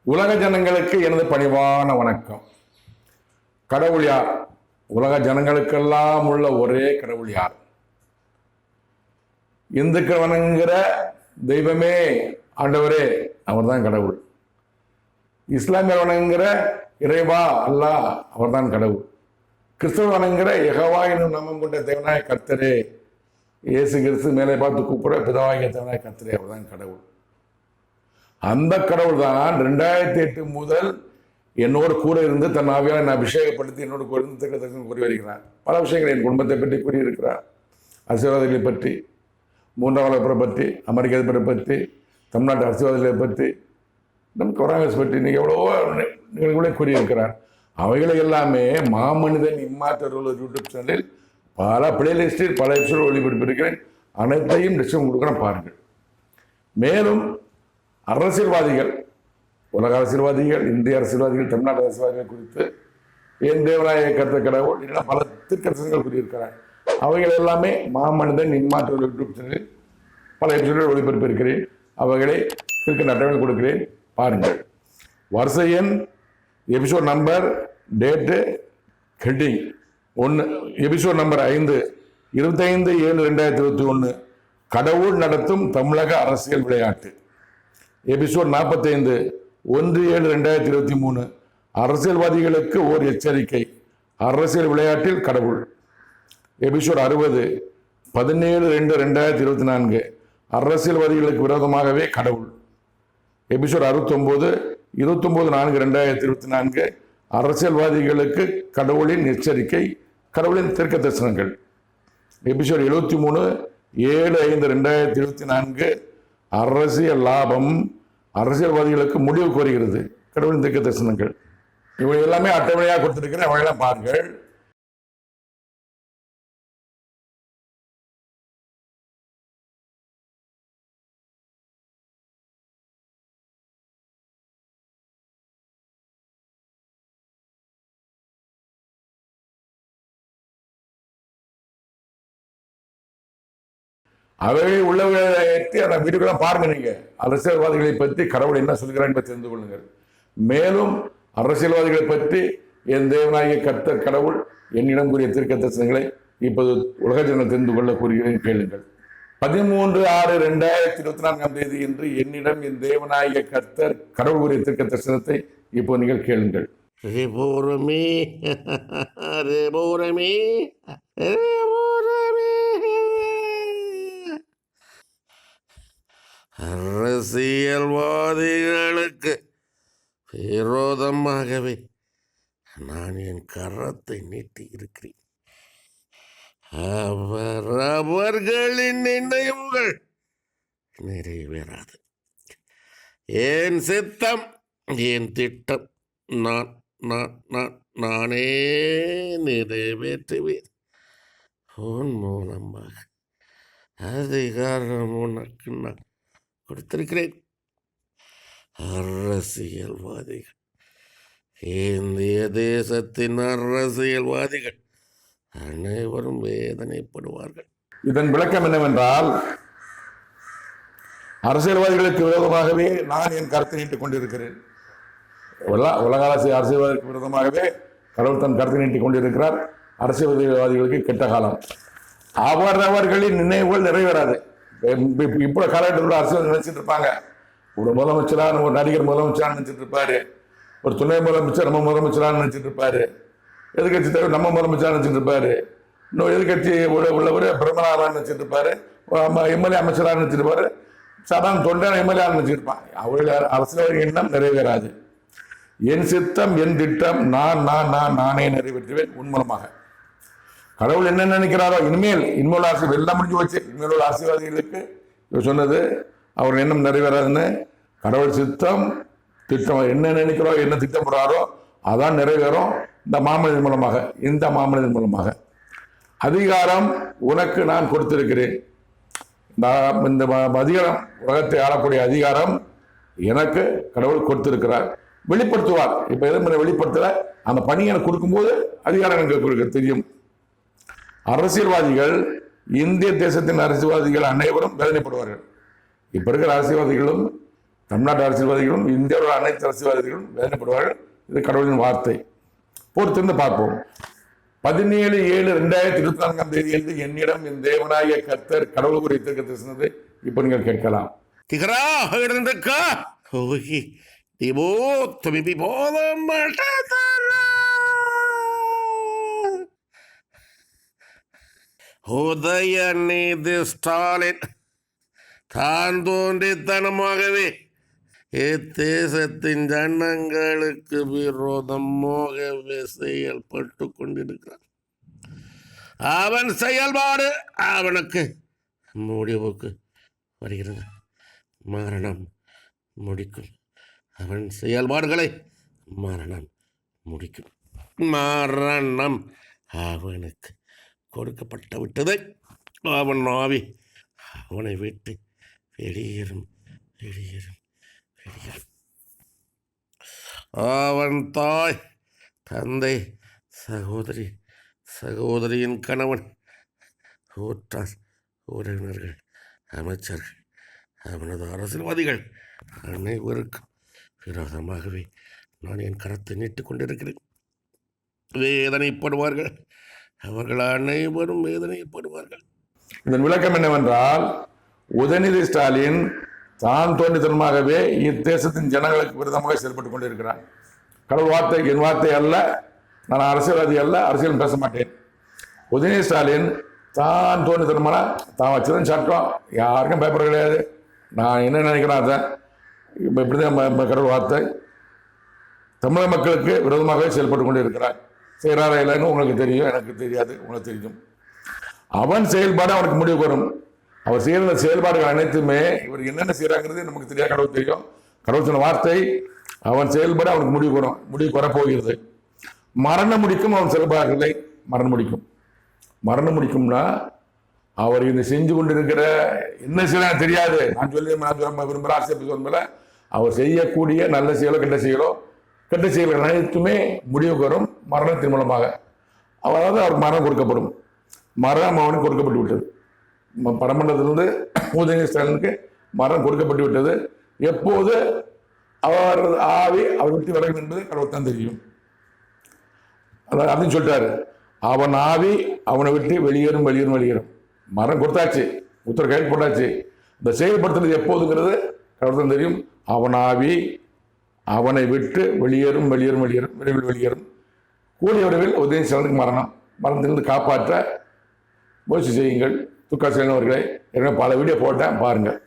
உலக ஜனங்களுக்கு எனது பணிவான வணக்கம். கடவுள் யார்? உலக ஜனங்களுக்கெல்லாம் உள்ள ஒரே கடவுள் யார்? இந்துக்கள் வணங்குகிற தெய்வமே ஆண்டவரே, அவர்தான் கடவுள். இஸ்லாமியர் வணங்குகிற இறைவா அல்லாஹ், அவர்தான் கடவுள். கிறிஸ்தவ வணங்குகிற யெகோவா என்னும் நாமம் கொண்ட தேவனாய கர்த்தரே, இயேசு கிறிஸ்து மேலே பார்த்து கூப்பிட பிதாவாகிய தேவனாய கர்த்தரே, அவர்தான் கடவுள். அந்த கடவுள் தான் 2008 முதல் என்னோடு கூட இருந்து தன் ஆவியால் என்னை அபிஷேகப்படுத்தி என்னோடு கூட இருந்து தரிசனம் கூறி வருகிறார். பல விஷயங்கள் என் குடும்பத்தை பற்றி கூறியிருக்கிறார். ஆசீர்வாதங்களை பற்றி, மூன்றாம் வளர்ப்பை பற்றி, அமெரிக்க அதிபரை பற்றி, தமிழ்நாட்டு அரசியல்வாதிகளை பற்றி, நம் கொரோனாஸ் பற்றி இன்னைக்கு எவ்வளவோ நிகழ்வுகளை கூறியிருக்கிறார். அவைகளை எல்லாமே மாமனிதன் இம்மாற்றல் யூடியூப் சேனலில் பல பிளேலிஸ்டில் பல எபிசோடு ஒளிபரப்பியிருக்கிறேன். அனைத்தையும் டிஸ்கிரிப்ஷன் கொடுக்குறேன், பாருங்கள். மேலும் அரசியல்வாதிகள், உலக அரசியல்வாதிகள், இந்திய அரசியல்வாதிகள், தமிழ்நாடு அரசியல்வாதிகள் குறித்து என் தேவனாய கர்த்தர் கடவுள் இல்லைன்னா பல தீர்க்கதரிசனங்கள் கூறியிருக்கிறார். அவைகள் எல்லாமே மாமனிதன் இன்மாற்றல் யூடியூப் சேனலில் பல எபிசோடுகள் ஒளிபரப்பியிருக்கிறேன். அவைகளை கிறுக்கு நட்டவர்கள் கொடுக்கிறேன், பாருங்கள். வரிசை எண், episode number, date, heading 1, episode number 5, 25/7/2021, கடவுள் நடத்தும் தமிழக அரசியல் விளையாட்டு. எபிசோட் 45, 1/7/2023, அரசியல்வாதிகளுக்கு ஓர் எச்சரிக்கை, அரசியல் விளையாட்டில் கடவுள். எபிசோட் 60, 17/2/2024, அரசியல்வாதிகளுக்கு விரோதமாகவே கடவுள். எபிசோட் 69, 29/4/2024, அரசியல்வாதிகளுக்கு கடவுளின் எச்சரிக்கை, கடவுளின் தீர்க்க தரிசனங்கள். எபிசோட் 73, 7/5/2024, அரசியல் லாபம், அரசியல்வாதிகளுக்கு முடிவு கோருகிறது, கடவுளின் தீர்க்க தரிசனங்கள். இவை எல்லாமே அட்டவணையாக கொடுத்திருக்கிறேன், அவையெல்லாம் பாருங்கள். அவைகளை உள்ளவர்களை அந்த வீடியோக்கெல்லாம் பாருங்க. நீங்க அரசியல்வாதிகளை பற்றி கடவுள் என்ன சொல்கிறார் என்பதை தெரிந்து கொள்ளுங்கள். மேலும் அரசியல்வாதிகளை பற்றி என் தேவனாகிய கர்த்தர் கடவுள் என்னிடம் கூறிய தீர்க்க தரிசனங்களை இப்போது உலக ஜனம் தெரிந்து கொள்ள கூறுகிறேன், கேளுங்கள். 13/6/2024 என்று என்னிடம் என் தேவனாகிய கர்த்தர் கடவுள் கூறிய தீர்க்க தரிசனத்தை இப்போ நீங்கள் கேளுங்கள். அரசியல்வாதிகளுக்கு விரோதமாகவே நான் என் கரத்தை நீட்டி இருக்கிறேன். அவர்களின் நினைவுகள் நிறைவேறாது. என் சித்தம், என் திட்டம் நானே நிறைவேற்றுவேன். உன் மூலமாக அதிகாரம் உனக்கு நான் கொடுத்திருக்கிறேன். அரசியல்வாதிகள், இந்திய தேசத்தின் அரசியல்வாதிகள் அனைவரும் வேதனைப்படுவார்கள். இதன் விளக்கம் என்னவென்றால், அரசியல்வாதிகளுக்கு விரோதமாகவே நான் என் கருத்தை நீட்டிக் கொண்டிருக்கிறேன். உலக அரசியல்வாதிகளுக்கு விரோதமாகவே கடவுள் தன் கருத்தை நீட்டிக் கொண்டிருக்கிறார். அரசியல்வாதிகளுக்கு கெட்ட காலம். அவரவர்களின் நினைவுகள் நிறைவேறாது. இப்போ காலகட்டத்தில் அரசியல் நினைச்சிட்டு இருப்பாங்க, ஒரு முதலமைச்சரா, ஒரு நடிகர் முதலமைச்சரா நினைச்சிட்டு இருப்பாரு, ஒரு துணை முதலமைச்சர் நம்ம முதலமைச்சரா நினைச்சிட்டு இருப்பாரு, எதிர்கட்சி தலைவர் நம்ம முதலமைச்சரா நினைச்சிட்டு இருப்பாரு, இன்னும் எதிர்கட்சி உள்ளவர் பிரதமராக நினைச்சிட்டு இருப்பாரு, எம்எல்ஏ அமைச்சராக நினைச்சிட்டு இருப்பாரு, சாதாரண தொண்டர் எம்எல்ஏ நினைச்சிட்டு இருப்பாங்க. அவர்கள் அரசியல் எண்ணம் நிறைவேறாது. என் சித்தம், என் திட்டம் நானே நிறைவேற்றுவேன் உன் மூலமாக. கடவுள் என்ன நினைக்கிறாரோ, இனிமேல் அரசியல் எல்லாம் முடிஞ்சு வச்சு, இனிமேல் உள்ள அரசியல்வாதிகளுக்கு இவர் சொன்னது அவர் எண்ணம் நிறைவேறாதுன்னு. கடவுள் சித்தம், திட்டம், என்ன நினைக்கிறோம், என்ன திட்டம் போடுறாரோ அதான் நிறைவேறும். இந்த மாமனிதன் மூலமாக அதிகாரம் உனக்கு நான் கொடுத்திருக்கிறேன். இந்த அதிகாரம், உலகத்தை ஆளக்கூடிய அதிகாரம் எனக்கு கடவுள் கொடுத்திருக்கிறார். வெளிப்படுத்துவார். இப்ப எதுவும் வெளிப்படுத்தல, அந்த பணி எனக்கு கொடுக்கும்போது அதிகாரம் எனக்கு கொடுக்க தெரியும். அரசியல்வாதிகள், இந்திய தேசத்தின் அரசியல்வாதிகள் அனைவரும் வேதனைப்படுவார்கள். இப்ப இருக்கிற அரசியல்வாதிகளும் தமிழ்நாட்டு அரசியல்வாதிகளும் இந்தியாவில் அனைத்து அரசியல்வாதிகளும் வேதனைப்படுவார்கள். இது கடவுளின் வார்த்தை. பொறுத்திருந்து பார்ப்போம். 17/7/2024 என்னிடம் என் தேவனாகிய கர்த்தர் கடவுள் குறித்து பேசினது இப்போ நீங்கள் கேட்கலாம். உதயநிதி ஸ்டாலின் தான் தோன்றித்தனமாகவே இத்தேசத்தின் ஜனங்களுக்கு விரோதமாகவே செயல்பட்டு கொண்டிருக்கிறான். அவன் செயல்பாடு அவனுக்கு முடிவுக்கு வருகிறது. மரணம் முடிக்கும். அவன் செயல்பாடுகளை மரணம் முடிக்கும். மரணம் அவனுக்கு கொடுக்கப்பட்டு விட்டது. அவன் ஆவி அவனை விட்டு வெளியேறும் வெளியேறும் வெளியேறும். அவன் தாய், தந்தை, சகோதரி, சகோதரியின் கணவன், ஊற்றார், உறவினர்கள், அமைச்சர்கள், அவனது அரசியல்வாதிகள் அனைவருக்கும் விரோதமாகவே நான் என் கரத்தை நீட்டுக் கொண்டிருக்கிறேன். வேதனைப்படுவார்கள். அவர்கள் அனைவரும் வேதனைப்படுவார்கள். இதன் விளக்கம் என்னவென்றால், உதயநிதி ஸ்டாலின் தான் தோன்றித்தனமாகவே இத்தேசத்தின் ஜனங்களுக்கு விரோதமாக செயல்பட்டுக் கொண்டிருக்கிறான். கடவுள் வார்த்தை என் வார்த்தை அல்ல. நான் அரசியல்வாதி அல்ல, அரசியல் பேச மாட்டேன். உதயநிதி ஸ்டாலின் தான் தோன்றித்தனமான தான் வச்சுதான் சட்டம், யாருக்கும் பயப்பட கிடையாது. நான் என்ன நினைக்கிறேன் அதான் இப்படிதான் கடவுள் வார்த்தை. தமிழக மக்களுக்கு விரோதமாகவே செயல்பட்டு கொண்டு இருக்கிறார். செய்கிறாரா இல்லைன்னு உங்களுக்கு தெரியும், எனக்கு தெரியாது, உங்களுக்கு தெரியும். அவன் செயல்பாடு அவனுக்கு முடிவு வரும். அவர் செய்கிற செயல்பாடுகள் அனைத்துமே இவர் என்னென்ன செய்கிறாங்கிறது நமக்கு தெரியாது, கடவுள் தெரியும். கடவுள் சொன்ன வார்த்தை அவன் செயல்பாடு அவனுக்கு முடிவு வரும், முடிவுக்கு வரப்போகிறது. மரணம் முடிக்கும் அவன் செயல்பாடுகளை மரணம் முடிக்கும். மரணம் முடிக்கும்னா அவர் இந்த செஞ்சு கொண்டிருக்கிற என்ன செய்ய தெரியாது. நான் விரும்புகிற ஆசிரியர் சொல்ல அவர் செய்யக்கூடிய நல்ல செயலோ கெட்ட செயலோ கெட்ட செயல்கள் அனைத்துமே முடிவுக்கு வரும் மரணத்தின் மூலமாக. அதாவது அவருக்கு மரணம் கொடுக்கப்படும். மரணம் அவனுக்கு கொடுக்கப்பட்டு விட்டது. பரமண்டலத்திலிருந்து உதயநிதி ஸ்டாலினுக்கு மரணம் கொடுக்கப்பட்டு விட்டது. எப்போது அவர் ஆவி அவர் விட்டு விலகும் என்பது கடவுள் தான் தெரியும். அப்படின்னு சொல்லிட்டாரு. அவன் ஆவி அவனை விட்டு வெளியேறும் வெளியேறும் வெளியேறும். மரணம் கொடுத்தாச்சு, உத்தர கையில் போட்டாச்சு. இந்த செயல்படுத்துறது எப்போதுங்கிறது கடவுள் தான் தெரியும். அவன் ஆவி அவனை விட்டு வெளியேறும் வெளியேறும் வெளியேறும் விரைவில் வெளியேறும். கூடிய விரைவில் உதயநிதி ஸ்டாலினுக்கு மரணத்திலிருந்து காப்பாற்ற முயற்சி செய்யுங்கள். துக்காசேன அவர்களை ஏற்கனவே பல வீடியோ போட்டேன், பாருங்கள்.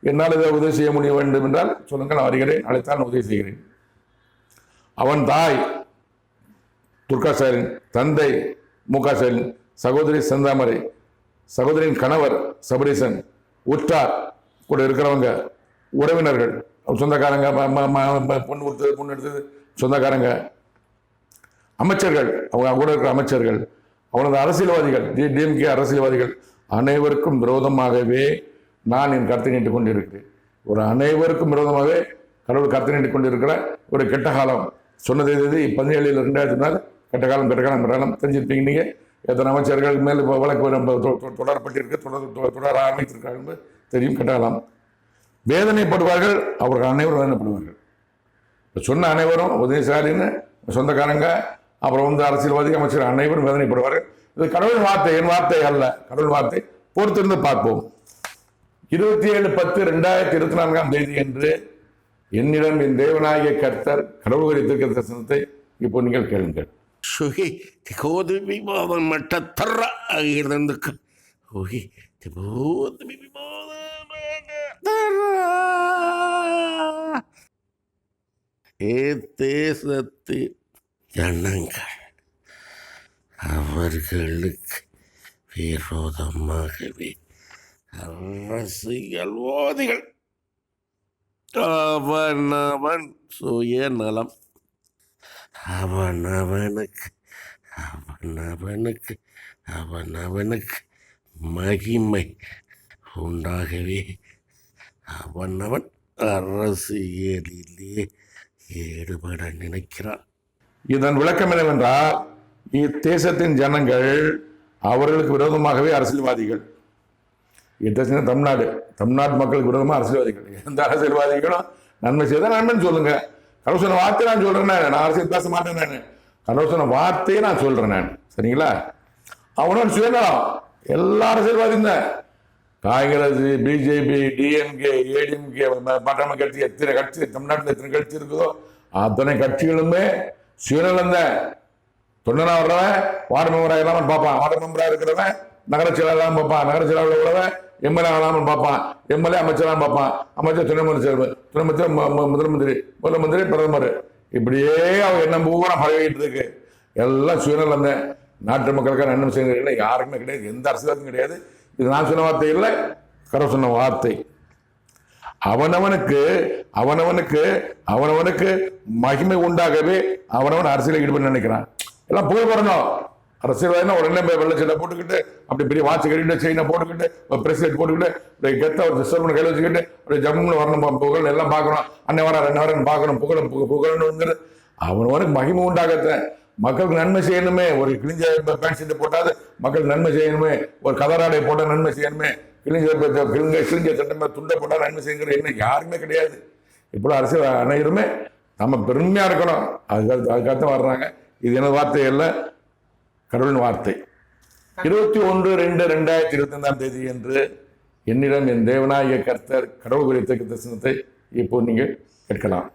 என்னால் இதை உதவி செய்ய முடிய வேண்டும் என்றால் சொல்லுங்கள், நான் வருகிறேன், அழைத்தால் நான் உதவி செய்கிறேன். அவன் தாய் துர்காசேலின், தந்தை முகாசேலின், சகோதரி செந்தாமரை, சகோதரியின் கணவர் சபரீசன், உற்றார் கூட இருக்கிறவங்க, உறவினர்கள், சொந்தக்காரங்க, பொண்ணு கொடுத்தது பொண்ணு எடுத்தது சொந்தக்காரங்க, அமைச்சர்கள், அவங்க கூட இருக்கிற அமைச்சர்கள், அவனது அரசியல்வாதிகள், டிஎம்கே அரசியல்வாதிகள் அனைவருக்கும் விரோதமாகவே நான் என் கருத்தை நீட்டுக் கொண்டிருக்கிறேன். ஒரு அனைவருக்கும் விரோதமாகவே கடவுள் கருத்தை நீட்டிக் கொண்டிருக்கிற ஒரு கெட்ட காலம். சொன்னது 17/2004 கெட்ட காலம் தெரிஞ்சிருப்பீங்க. நீங்கள் எத்தனை அமைச்சர்கள் மேல் வழக்கு தொடரப்பட்டிருக்கு, தொடர ஆரம்பித்திருக்காங்க என்பது தெரியும். கெட்ட காலம். வேதனைப்படுவார்கள். அவர்கள் அனைவரும் வேதனைப்படுவார்கள். இப்போ சொன்ன அனைவரும் உதயநிதி ஸ்டாலின் சொந்தக்காரங்க, அப்புறம் அரசியல்வாதி, அமைச்சர் அனைவரும் வேதனைப்படுவார்கள். இது கடவுள் வார்த்தை, என் வார்த்தை அல்ல, கடவுள் வார்த்தை. பொறுத்திருந்து பார்ப்போம். 27/10/2024 என்று என்னிடம் என் தேவனாகிய கர்த்தர் கடவுள் குறித்திருக்கிற தரிசனத்தை இப்போ நீங்கள் கேளுங்கள். தேசத்தின் ஜனங்கள் அவர்களுக்கு விரோதமாகவே அரசியல்வாதிகள் அவனவன் சுயநலம், அவனவனுக்கு மகிமை உண்டாகவே அவனவன் அரசியலிலே ஈடுபட நினைக்கிறான். இதன் விளக்கம் என்னவென்றால், இத்தேசத்தின் ஜனங்கள் அவர்களுக்கு விரோதமாகவே அரசியல்வாதிகள், எத்தனை தமிழ்நாடு மக்களுக்கு விரோதமாக அரசியல்வாதிகள், எந்த அரசியல்வாதிகளும் நன்மை செய்தால் நன்மைன்னு சொல்லுங்க. கடவுள் சொன்ன வார்த்தையை நான் சொல்றேன். நான் அரசியல் பேச மாட்டேன். நான் கடவுள் சொன்ன வார்த்தையை நான் சொல்றேன். நான் சரிங்களா? அவனோட சுயநலம் எல்லா அரசியல்வாதியும் தான். காங்கிரஸ், பிஜேபி, டிஎம்கே, ஏடிஎம்கே, பட்டாம கட்சி, எத்தனை கட்சி தமிழ்நாட்டில் எத்தனை கட்சி இருக்குதோ அத்தனை கட்சிகளுமே சுயநலம் தான். தொண்டனா வர்றவன் வார்டு மெம்பராக இல்லாமல் பார்ப்பான், வார்டு மெம்பராக இருக்கிறவன் நகர செயலாளர் பார்ப்பான், நகர செயலாளர் உள்ளவன் எம்எல்ஏ ஆகலாமல் பார்ப்பான், எம்எல்ஏ அமைச்சராக பார்ப்பான், அமைச்சர் துணை முதலமைச்சர், துணை அமைச்சர் முதலமந்திரி, பிரதமர், இப்படியே அவங்க என்ன பூரா பரவிட்டு இருக்கு. எல்லாம் சுயநலம் தான். நாட்டு மக்களுக்காக நன்மை செய்யறதுல யாருக்குமே கிடையாது, எந்த அரசியலும் கிடையாது. இது நான் சொன்ன வார்த்தை இல்லை, கடவுள் சொன்ன வார்த்தை. அவனவனுக்கு மகிமை உண்டாகவே அவனவன் அரசியலை ஈடுபட நினைக்கிறான். எல்லாம் புகழ் வரணும். அரசியல்வாதினா உடனே வெள்ளச்சட்டை போட்டுக்கிட்டு, அப்படி பெரிய வாட்ச் கட்டிட்டு, செயினை போட்டுக்கிட்டு, பிரசிடென்ட் போட்டுக்கிட்டு, கெத்த ஒரு சிஸ்டம் கையில் வச்சுக்கிட்டு, அப்படியே ஜம்முன்னு வரணும், புகழ் எல்லாம் பார்க்கணும், அன்னை வர 2 வாரம் பார்க்கணும், புகழணுங்கிறது அவனவனுக்கு மகிமை உண்டாகத்தான். மக்களுக்கு நன்மை செய்யணுமே. ஒரு கிழிஞ்ச பேண்ட் ஷர்ட் போட்டாது மக்களுக்கு நன்மை செய்யணுமே. ஒரு கதராடை போட்டால் நன்மை செய்யணுமே. கிழிஞ்ச சட்டமே துண்டை போட்டால் நன்மை செய்யுங்கிற என்ன யாருமே கிடையாது. இப்போ அரசியல் அனைவருமே நம்ம பெருமையா இருக்கணும். அதுக்காகத்தான் வர்றாங்க. இது எனது வார்த்தை அல்ல, கடவுளின் வார்த்தை. 21/2/2025 என்று என்னிடம் என் தேவனாகிய கர்த்தர் கடவுள் குறித்த தரிசனத்தை இப்போ நீங்கள் கேட்கலாம்.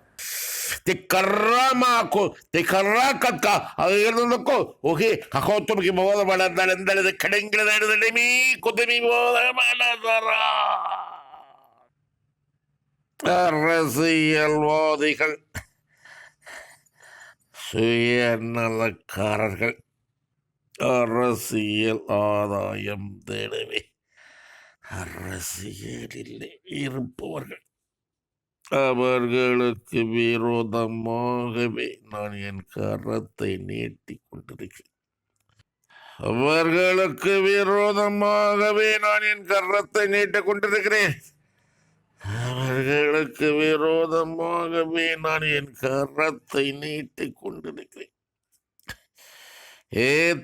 அரசியல்வாதிகள், சுயநலக்காரர்கள், அரசியல் ஆதாயம் தேடவே அரசியலில் இருப்பவர்கள், அவர்களுக்கு விரோதமாகவே நான் என் கரத்தை நீட்டிக் கொண்டிருக்கிறேன். அவர்களுக்கு விரோதமாகவே நான் என் கரத்தை நீட்டிக் கொண்டிருக்கிறேன். அவர்களுக்கு விரோதமாகவே நான் என் கரத்தை நீட்டிக் கொண்டிருக்கிறேன்.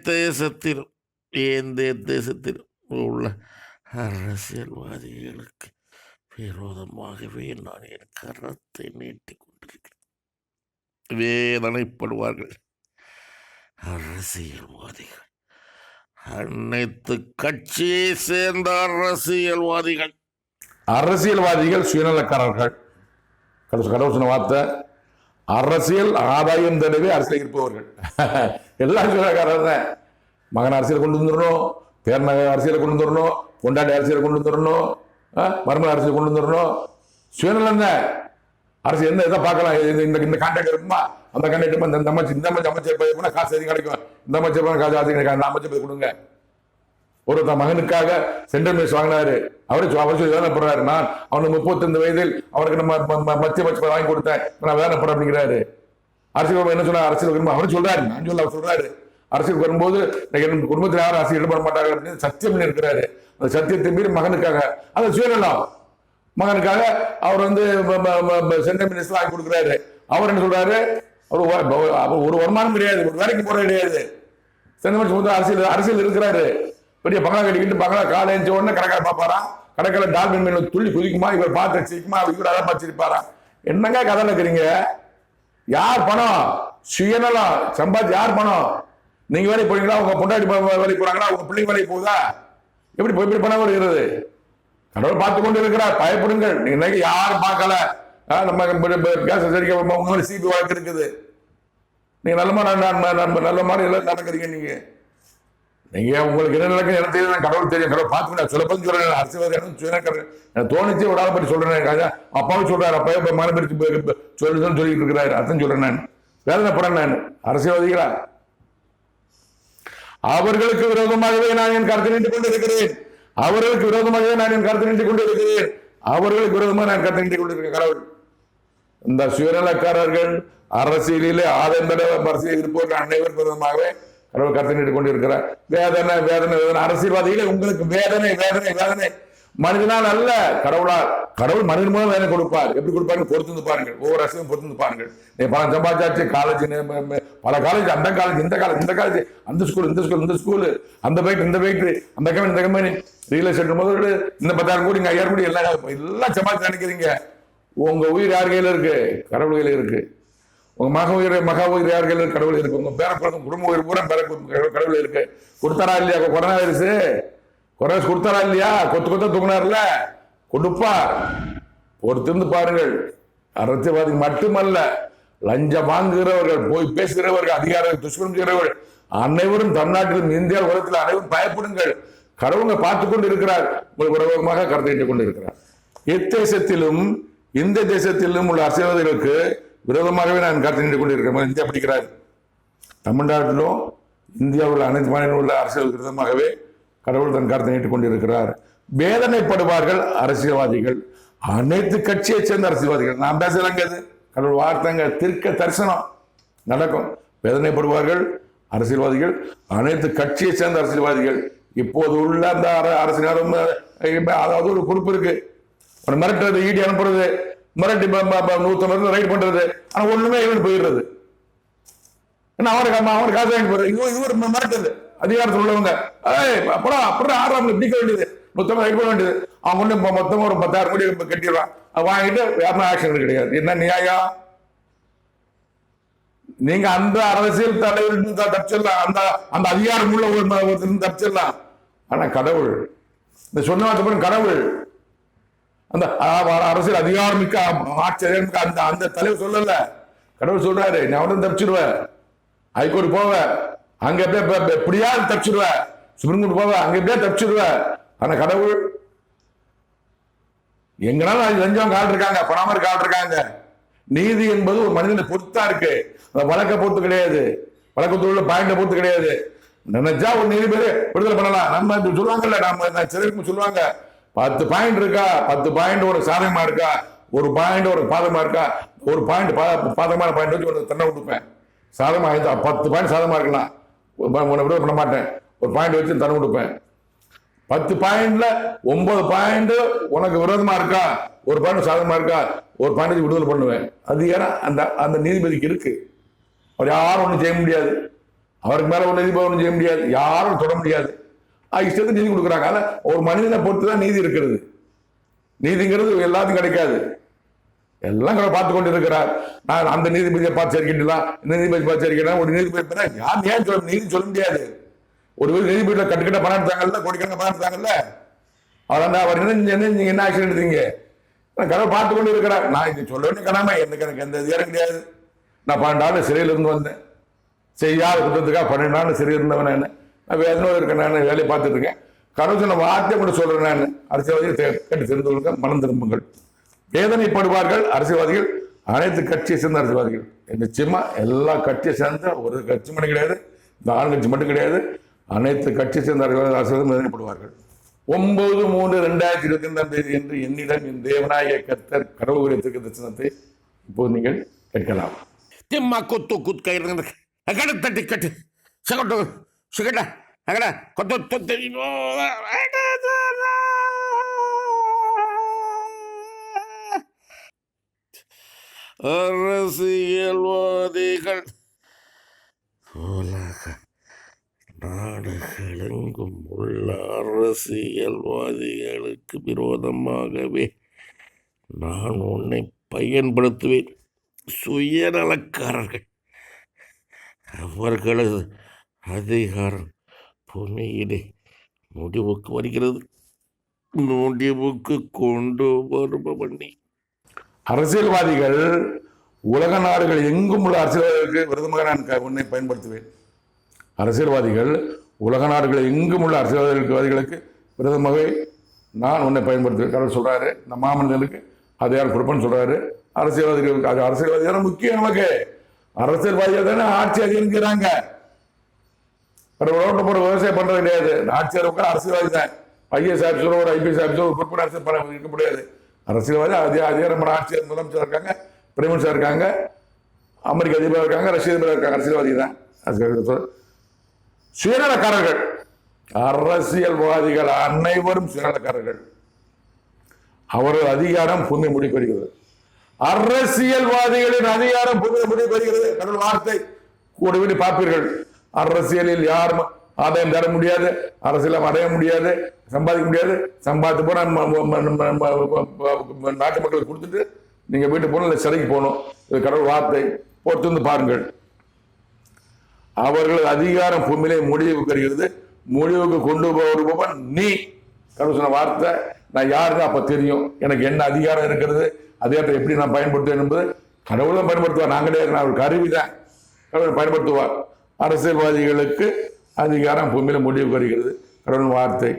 தேசத்திலும் எந்த தேசத்திலும் உள்ள அரசியல்வாதிகளுக்கு விரோதமாகவே நான் என் கரத்தை நீட்டிக் கொண்டிருக்கிறேன். வேதனைப்படுவார்கள் அரசியல்வாதிகள், அனைத்து கட்சியை சேர்ந்த அரசியல்வாதிகள் சுயநலக்காரர்கள். கடவுள் சொன்ன வார்த்தை, அரசியல் ஆதாயம் தேடவே அரசியல் இருப்பவர்கள். எல்லாம் சுயநலக்காரர் தான். மகன் அரசியல் கொண்டு வந்துடணும், பேரனக அரசியலை கொண்டு வந்துடணும், கொண்டாடி அரசியலை கொண்டு வந்துடணும், மருமக அரசியல் கொண்டு வந்துடணும். சுயநலம் தான். அரசு என்ன இதை பார்க்கலாம், இந்த கான்ட்ராக்ட் இருக்குமா, அந்த கான்ட்ராக்ட் இந்த அமைச்சர் போய் காசு அதிகம் கிடைக்கும், இந்த அமைச்சர் போய் காசு அதிகம் கிடைக்கும், அந்த அமைச்சர் போய் கொடுங்க. ஒரு மகனுக்காக சென்ட்ரல் மினிஸ்டர் வாங்கினாரு, அவர் வேதனைப்படுறாரு. நான் அவனுக்கு 35 வயதில் அவனுக்கு நம்ம மத்திய அமைச்சர் வாங்கி கொடுத்தேன், நான் வேதனைப்பட அப்படிங்கிறாரு. அரசியல் என்ன சொன்னா, அரசியல் வரும்போது அவரு சொல்றாரு, நான் சொல்ல அவர் சொல்றாரு, அரசியல் வரும்போது என் குடும்பத்தில் யாரும் அரசியல் ஈடுபட மாட்டாங்க அப்படின்னு சத்தியம் பண்ணி இருக்கிறாரு. அந்த சத்தியத்தை மீறி மகனுக்காக, அது சுயநலம். மகனுக்காக அவர் சென்ட்ரல் மினிஸ்டர் வாங்கி கொடுக்குறாரு. அவர் என்ன சொல்றாரு, அவர் ஒரு வருமானம் கிடையாது, ஒரு வேலைக்கு போறது கிடையாது. சென்ட்ரல் மினிஸ்டர் அரசியல் இருக்கிறாரு. பெரிய பங்களா கட்டிக்கிட்டு பங்களா காலை எழுந்த உடனே கடைக்கார பார்ப்பாரா, கடைக்கால டால்பின் மீன் துள்ளி குதிக்குமா, இவர் பார்த்து சிரிக்குமா, இவர் அதை பார்த்துருப்பாரா. என்னங்க கதை இருக்கிறீங்க? யார் பணம்? சுயநலம். சம்பாதி யார் பணம்? நீங்க வேலைக்கு போறீங்களா, உங்க பொண்டாட்டி வேலைக்கு போறாங்களா, உங்க பிள்ளைங்க வேலைக்கு போகுதா? எப்படி பணம் வருகிறது? கடவுள் பார்த்து கொண்டு இருக்கிறார். பயப்படுங்கள். இன்னைக்கு யாரும் பார்க்கல. நம்ம கேஸ் சரிக்க சிபி வழக்கு இருக்குது. நீங்க நல்ல மாதிரி எல்லாம் நடக்கிறீங்க. நீங்க உங்களுக்கு என்ன நடக்குது எனக்கு தெரியும், கடவுள் தெரியும். கடவுள் பார்த்துக்கணும். சில பேர் சொல்றேன் அரசியல்வாதி எனக்கு தோணிச்சு ஒரு ஆளை பற்றி சொல்றேன். அப்பாவும் சொல்றாரு, அப்பா மனம் பிரிச்சு சொல்லுதான் சொல்லிட்டு இருக்கிறாரு. அதான் சொல்றேன். நான் வேதனைப்பட நான் அரசியல்வாதிகளா, அவர்களுக்கு விரோதமாகவே நான் என் கருத்தை நீட்டிக் கொண்டிருக்கிறேன். அவர்களுக்கு விரோதமாகவே நான் என் கருத்தை நீட்டிக் கொண்டிருக்கிறேன். அவர்களுக்கு விரோதமாக நான் கருத்தை நீட்டிக் கொண்டிருக்கிறேன். கடவுள் இந்த சுயநலக்காரர்கள், அரசியலிலே ஆதாயம் அரசியல் இருப்பவர்கள் அனைவருக்கு விரோதமாகவே கடவுள் கருத்தை நீட்டிக் கொண்டிருக்கிறார். வேதனை. அரசியல்வாதிகளே, உங்களுக்கு வேதனை. மனிதனால் அல்ல, கடவுளால். கடவுள் மனிதன் மூலம் வேலை கொடுப்பார். எப்படி கொடுப்பாரு? பொறுத்து பாருங்கள். ஒவ்வொரு அரசும் பொறுத்து பாருங்கள். நீ பல சம்பாதிச்சாச்சு, காலேஜ், பல காலேஜ், அந்த காலேஜ், இந்த காலேஜ், இந்த காலேஜ், அந்த ஸ்கூல், இந்த ஸ்கூல், இந்த ஸ்கூல், அந்த பைக், இந்த பைக், அந்த கம்பெனி, இந்த கம்பெனி, ரியல் எஸ்டேட் முதல்ல இந்த 10,000 கோடி, 5,000 கோடி எல்லாம் சம்பாதிச்சு நினைக்கிறீங்க. உங்க உயிர் யார் கையில இருக்கு? கடவுள் கையில இருக்கு. உங்க மகா உயிர் யார் கையில கடவுள் இருக்கு. உங்க பேர குடும்ப உயிர் பூரா கடவுள் இருக்கு. கொடுத்தாரா இல்லையா? கொரோனா வைரஸ் கொடுத்தாரா இல்லையா? கொத்த தூங்கினார்ல, கொடுப்பார். பொறுத்திருந்து பாருங்கள். அரசியல்வாதி மட்டுமல்ல, லஞ்சம் வாங்குகிறவர்கள், போய் பேசுகிறவர்கள், அதிகாரம் துஷ்கரம் செய்கிறவர்கள் அனைவரும் தமிழ்நாட்டிலும் இந்தியா உலகத்தில் அனைவரும் பயப்படுங்கள். கடவுங்க பார்த்துக் கொண்டு இருக்கிறார். உங்களுக்கு விரோதமாக கருத்தையிட்டுக் கொண்டு இருக்கிறார். எத்தேசத்திலும் இந்த தேசத்திலும் உள்ள அரசியல்வாதிகளுக்கு விரோதமாகவே நான் கருத்து கொண்டு இருக்கிறேன். இந்தியா பிடிக்கிறார். தமிழ்நாட்டிலும் இந்தியாவில் அனைத்து மாநிலம் உள்ள அரசியல் விரோதமாகவே கடவுள் தன் கருத்தை நீட்டுக் கொண்டிருக்கிறார். வேதனைப்படுவார்கள் அரசியல்வாதிகள், அனைத்து கட்சியை சேர்ந்த அரசியல்வாதிகள். நான் பேசலங்க, அது கடவுள் வார்த்தைங்க, தீர்க்க தரிசனம் நடக்கும். வேதனைப்படுவார்கள் அரசியல்வாதிகள், அனைத்து கட்சியை சேர்ந்த அரசியல்வாதிகள். இப்போது உள்ள அந்த அரசியலும் அதாவது ஒரு பொறுப்பு இருக்கு. மிரட்டுறது, ஈடி அனுப்புறது, மிரட்டி 150 ரைட் பண்றது, ஆனா ஒண்ணுமே இவன் போயிடுறது. அவருக்கு காசு வாங்கி போறது. இவர் மிரட்டுது அதிகாரத்தில் உள்ளவங்க. அப்புறம் ஆறாம் பிடிக்க வேண்டியது, 150 ரைட் பண்ண வேண்டியது. அவங்க ஒண்ணு மொத்தமா ஒரு 10,000 கோடி கட்டிடுவான். வாங்கிட்டு யாருமே ஆக்ஷன் கிடையாது. என்ன நியாயம்? நீங்க அந்த அரசியல் தலைவர் தப்பிச்சிடலாம், அந்த அதிகாரம் உள்ள ஒரு தப்பிச்சிடலாம். ஆனா கடவுள் இந்த சொன்ன கடவுள் அந்த அரசியல் அதிகாரமிக்க ஆட்சியர் அந்த தலைவர் சொல்லல. கடவுள் சொல்றாரு, நான் அவனும் தப்பிச்சிருவேன், ஹைகோர்ட் போவேன், அங்க எப்படியாவது தப்பிச்சிருவேன், சுப்ரீம் கோர்ட் போவேன், அங்க எப்படியா தப்பிச்சிருவேன். ஆனா கடவுள் எங்கனாலும் லஞ்சம் கால் இருக்காங்க, பணாமர் கால் இருக்காங்க. நீதி என்பது ஒரு மனிதனை பொறுத்தா இருக்கு. வழக்க பொறுத்து கிடையாது, வழக்கத்தில் உள்ள பாயிண்ட பொறுத்து கிடையாது. நினைச்சா ஒரு நீதிபதி விடுதலை பண்ணலாம். நம்ம சொல்லுவாங்கல்ல, நம்ம சிறைக்கு சொல்லுவாங்க, 10 பாயிண்ட் இருக்கா, 10 பாயிண்ட் ஒரு சாதகமா இருக்கா, ஒரு பாயிண்ட் ஒரு பாதகமா இருக்கா, ஒரு பாயிண்ட் பாதகமான பாயிண்ட் வச்சு ஒரு தண்டனை கொடுப்பேன். சாதகமா 10 பாயிண்ட் சாதகமா இருக்கலாம், விடுதலை பண்ண மாட்டேன். ஒரு பாயிண்ட் வச்சு தண்டனை கொடுப்பேன். 10 பாயிண்ட்ல 9 பாயிண்ட் உனக்கு விரோதமா இருக்கா, ஒரு பாயிண்ட் சாதகமா இருக்கா, ஒரு பாயிண்ட் விடுதலை பண்ணுவேன். அது ஏன்னா அந்த நீதிபதிக்கு இருக்கு. அவர் யாரும் ஒன்றும் செய்ய முடியாது. அவருக்கு மேல ஒரு நீதிபதி ஒன்றும் செய்ய முடியாது, யாரும் தொட முடியாது. இஷ்டத்துக்கு நீதி கொடுக்குறாங்க. ஆனா ஒரு மனிதனை பொறுத்துதான் நீதி இருக்கிறது. நீதிங்கிறது எல்லாத்தையும் கிடைக்காது. எல்லாம் பார்த்து கொண்டு இருக்கிறார். நான் அந்த நீதிபதியை பார்த்து சரிக்கிட்டலாம், இந்த நீதிபதி பார்த்து சரிக்கிட்டலாம். ஒரு நீதிபதி யார் ஏன் சொல்ல நீதி சொல்ல முடியாது. ஒரு நீதிபதியில கட்டுக்கிட்ட பணம் எடுத்தாங்கல்ல, கோடிக்கணக்கு பணம் எடுத்தாங்கல்ல, அவர் என்ன ஆக்ஷன் எடுத்தீங்க? கடவுள் பார்த்து கொண்டு இருக்கிறார். நான் இது சொல்ல வேண்டிய கடமை எனக்கு எந்த அதிகாரம் கிடையாது. நான் 12 ஆண்டு சிறையில் இருந்து வந்தேன். செய்யாத குற்றத்துக்காக 12 ஆண்டு சிறையில் இருந்தவன். என்ன நான் வேதனோடு இருக்கேன், நான் வேலையை பார்த்துட்டு இருக்கேன். கடவுள் சொன்ன வார்த்தை கூட சொல்றேன். நான் அரசியல்வாதிகள் கேட்டு தெரிந்து கொள்ளுங்கள், மனம் திரும்புங்கள். வேதனைப்படுவார்கள் அரசியல்வாதிகள், அனைத்து கட்சியை சேர்ந்த அரசியல்வாதிகள். நிச்சயமா எல்லா கட்சியை சேர்ந்த ஒரு கட்சி மட்டும் கிடையாது, இந்த ஆண் கட்சி மட்டும் கிடையாது, அனைத்து கட்சியை சேர்ந்த அரசியல்வாதிகள் வேதனைப்படுவார்கள். 9/3/2022 என்று என்னிடம் என் தேவனாய கர்த்தர் கடவுள் உரைத்திருக்கிற தரிசனத்தை இப்போது நீங்கள் கேட்கலாம். ತಿಮ್ಮ ಕೊತ್ತು ಕೂತ್ಕೈರ ಅಗಡ ತಟ್ಟಿ ಕಟ್ಟಿ ಸಗಟು ಸಿಗಟ ಅಗಡ ಕೊತ್ತು அரசியல்வாதிகள் உலக நாடுகளெங்கும் உள்ள அரசியல்வாதிகளுக்கு விரோதமாகவே நான் உன்னை பயன்படுத்துவேன். சுயநலக்காரர்கள், அவர்களது அதிகாரம் பூமியிலே முடிவுக்கு வருகிறது. முடிவுக்கு கொண்டு வருபவண்ணி அரசியல்வாதிகள் உலக நாடுகள் எங்கும் உள்ள அரசியல்வாதிகளுக்கு விரோதமாக நான் உன்னை பயன்படுத்துவேன். அரசியல்வாதிகள் உலக நாடுகள் எங்கும் உள்ள அரசியல்வாதிகளுக்கு விரோதமாகவே நான் உன்னை பயன்படுத்துவேன். கடவுள் சொல்றாரு. இந்த மாமனிதனுக்கு அதிகாரம் கொடுப்பேன்னு சொல்றாரு. அரசியல்வாதிகளுக்கு அது அரசியல்வாதி தானே முக்கியம். நமக்கு அரசியல்வாதிகள் தானே ஆட்சி அதிகரிக்கிறாங்க. ரோட்ல போற விவசாயம் பண்றது கிடையாது. ஆட்சியர் அரசியல்வாதி தான். ஐஏஎஸ் ஆஃபீஸரோ ஒரு ஐபிஎஸ் ஆஃபீஸரோ ஒரு பொறுப்பு அரசியல் இருக்க முடியாது. அரசியல்வாதி அதிகாரம் ஆட்சியர் முதலமைச்சர் இருக்காங்க, பிரைம் மினிஸ்டர் இருக்காங்க, அமெரிக்க அதிபர் இருக்காங்க, ரஷ்ய அதிபர் இருக்காங்க. அரசியல்வாதி தான். சுயநலக்காரர்கள் அரசியல்வாதிகள் அனைவரும் சுயநலக்காரர்கள். அவர்கள் அதிகாரம் பூமி முடிவு பெறுகிறது. அரசியல்வாதிகளின் அதிகாரம் பூமி முடிவு பெறுகிறது. கடவுள் வார்த்தை கூடவே பார்ப்பீர்கள். அரசியலில் யாரும் ஆதாயம் தர முடியாது, அரசியலும் அடைய முடியாது, சம்பாதிக்க முடியாது. சம்பாதித்து போனா நாட்டு மக்களுக்கு கொடுத்துட்டு நீங்க வீட்டுக்கு போகணும், இல்லை சிலைக்கு போகணும். இது கடவுள் வார்த்தை. பொறுத்து வந்து பாருங்கள். அவர்கள் அதிகாரம் பூமியிலே முடிவு பெறுகிறது. முடிவுக்கு கொண்டு போவன் நீ. கடவுள் சொன்ன வார்த்தை. நான் யாருன்னு அப்ப தெரியும், எனக்கு என்ன அதிகாரம் இருக்கிறது, அதிகாரத்தை எப்படி நான் பயன்படுத்துவேன் என்பது கடவுளும் பயன்படுத்துவார். நான் கிடையாது, நான் ஒரு கருவிதான். கடவுள் பயன்படுத்துவார். அரசியல்வாதிகளுக்கு அதிகாரம் பூமியில முடிவு பெறுகிறது. கடவுள் வார்த்தை.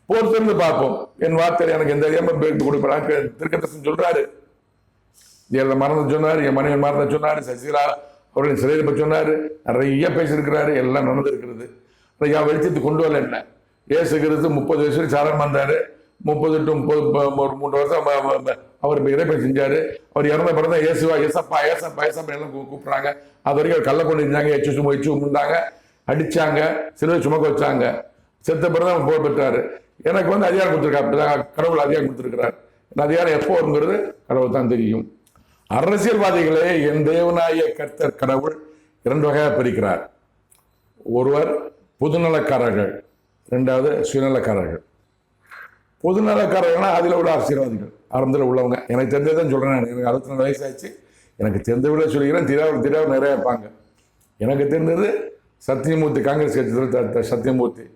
பொறுத்திருந்து பார்ப்போம். என் வார்த்தையில் எனக்கு எந்த அதிகாரம் கொடுப்பாங்க. திருக்கதர்சன் சொல்றாரு, மறந்து சொன்னார், என் மனைவி மறந்து சொன்னார், சசிகலா அவர்களின் சிலையை பற்றி சொன்னாரு, நிறைய பேசியிருக்கிறாரு. எல்லாம் நடந்திருக்கிறது. வெளிச்சத்துக்கு கொண்டு வரல. என்ன இயேசு கிறிஸ்து 30 வயசுல சாதாரண வந்தாரு. 30 to 30 ஒரு 3 வருஷம் அவர் இறைப்பை செஞ்சாரு. அவர் இறந்த பிறகு தான் இயேசுவா ஏசப்பா ஏசப்பா ஏசப்பா எல்லாம் கூப்பிடுறாங்க. அது வரைக்கும் கள்ள கொண்டு இருந்தாங்க, எச்சு உண்டாங்க, அடிச்சாங்க, சிலுவை சுமக்க வச்சாங்க. செத்த பிறகு தான் புகழ் பெற்றாரு. எனக்கு அதிகாரம் கொடுத்துருக்காரு. கடவுள் அதிகாரம் கொடுத்துருக்கிறார். அதிகாரம் எப்போ வருங்கிறது கடவுள் தான் தெரியும். அரசியல்வாதிகளே என் தேவனாய கர்த்தர் கடவுள் 2 வகையாக பிரிக்கிறார். ஒருவர் பொதுநலக்காரர்கள், 2வது சுயநலக்காரர்கள். பொதுநலக்காரர்கள்னா அதில் உள்ள அரசியல்வாதிகள், ஆரம்பத்தில் உள்ளவங்க. எனக்கு தெரிஞ்சதான் சொல்றேன். எனக்கு 64 வயசு ஆச்சு. எனக்கு தெரிஞ்சவிட சொல்லிக்கிறேன். திராவிட நிறைய இருப்பாங்க. எனக்கு தெரிஞ்சது சத்தியமூர்த்தி, காங்கிரஸ் கட்சி சத்தியமூர்த்தி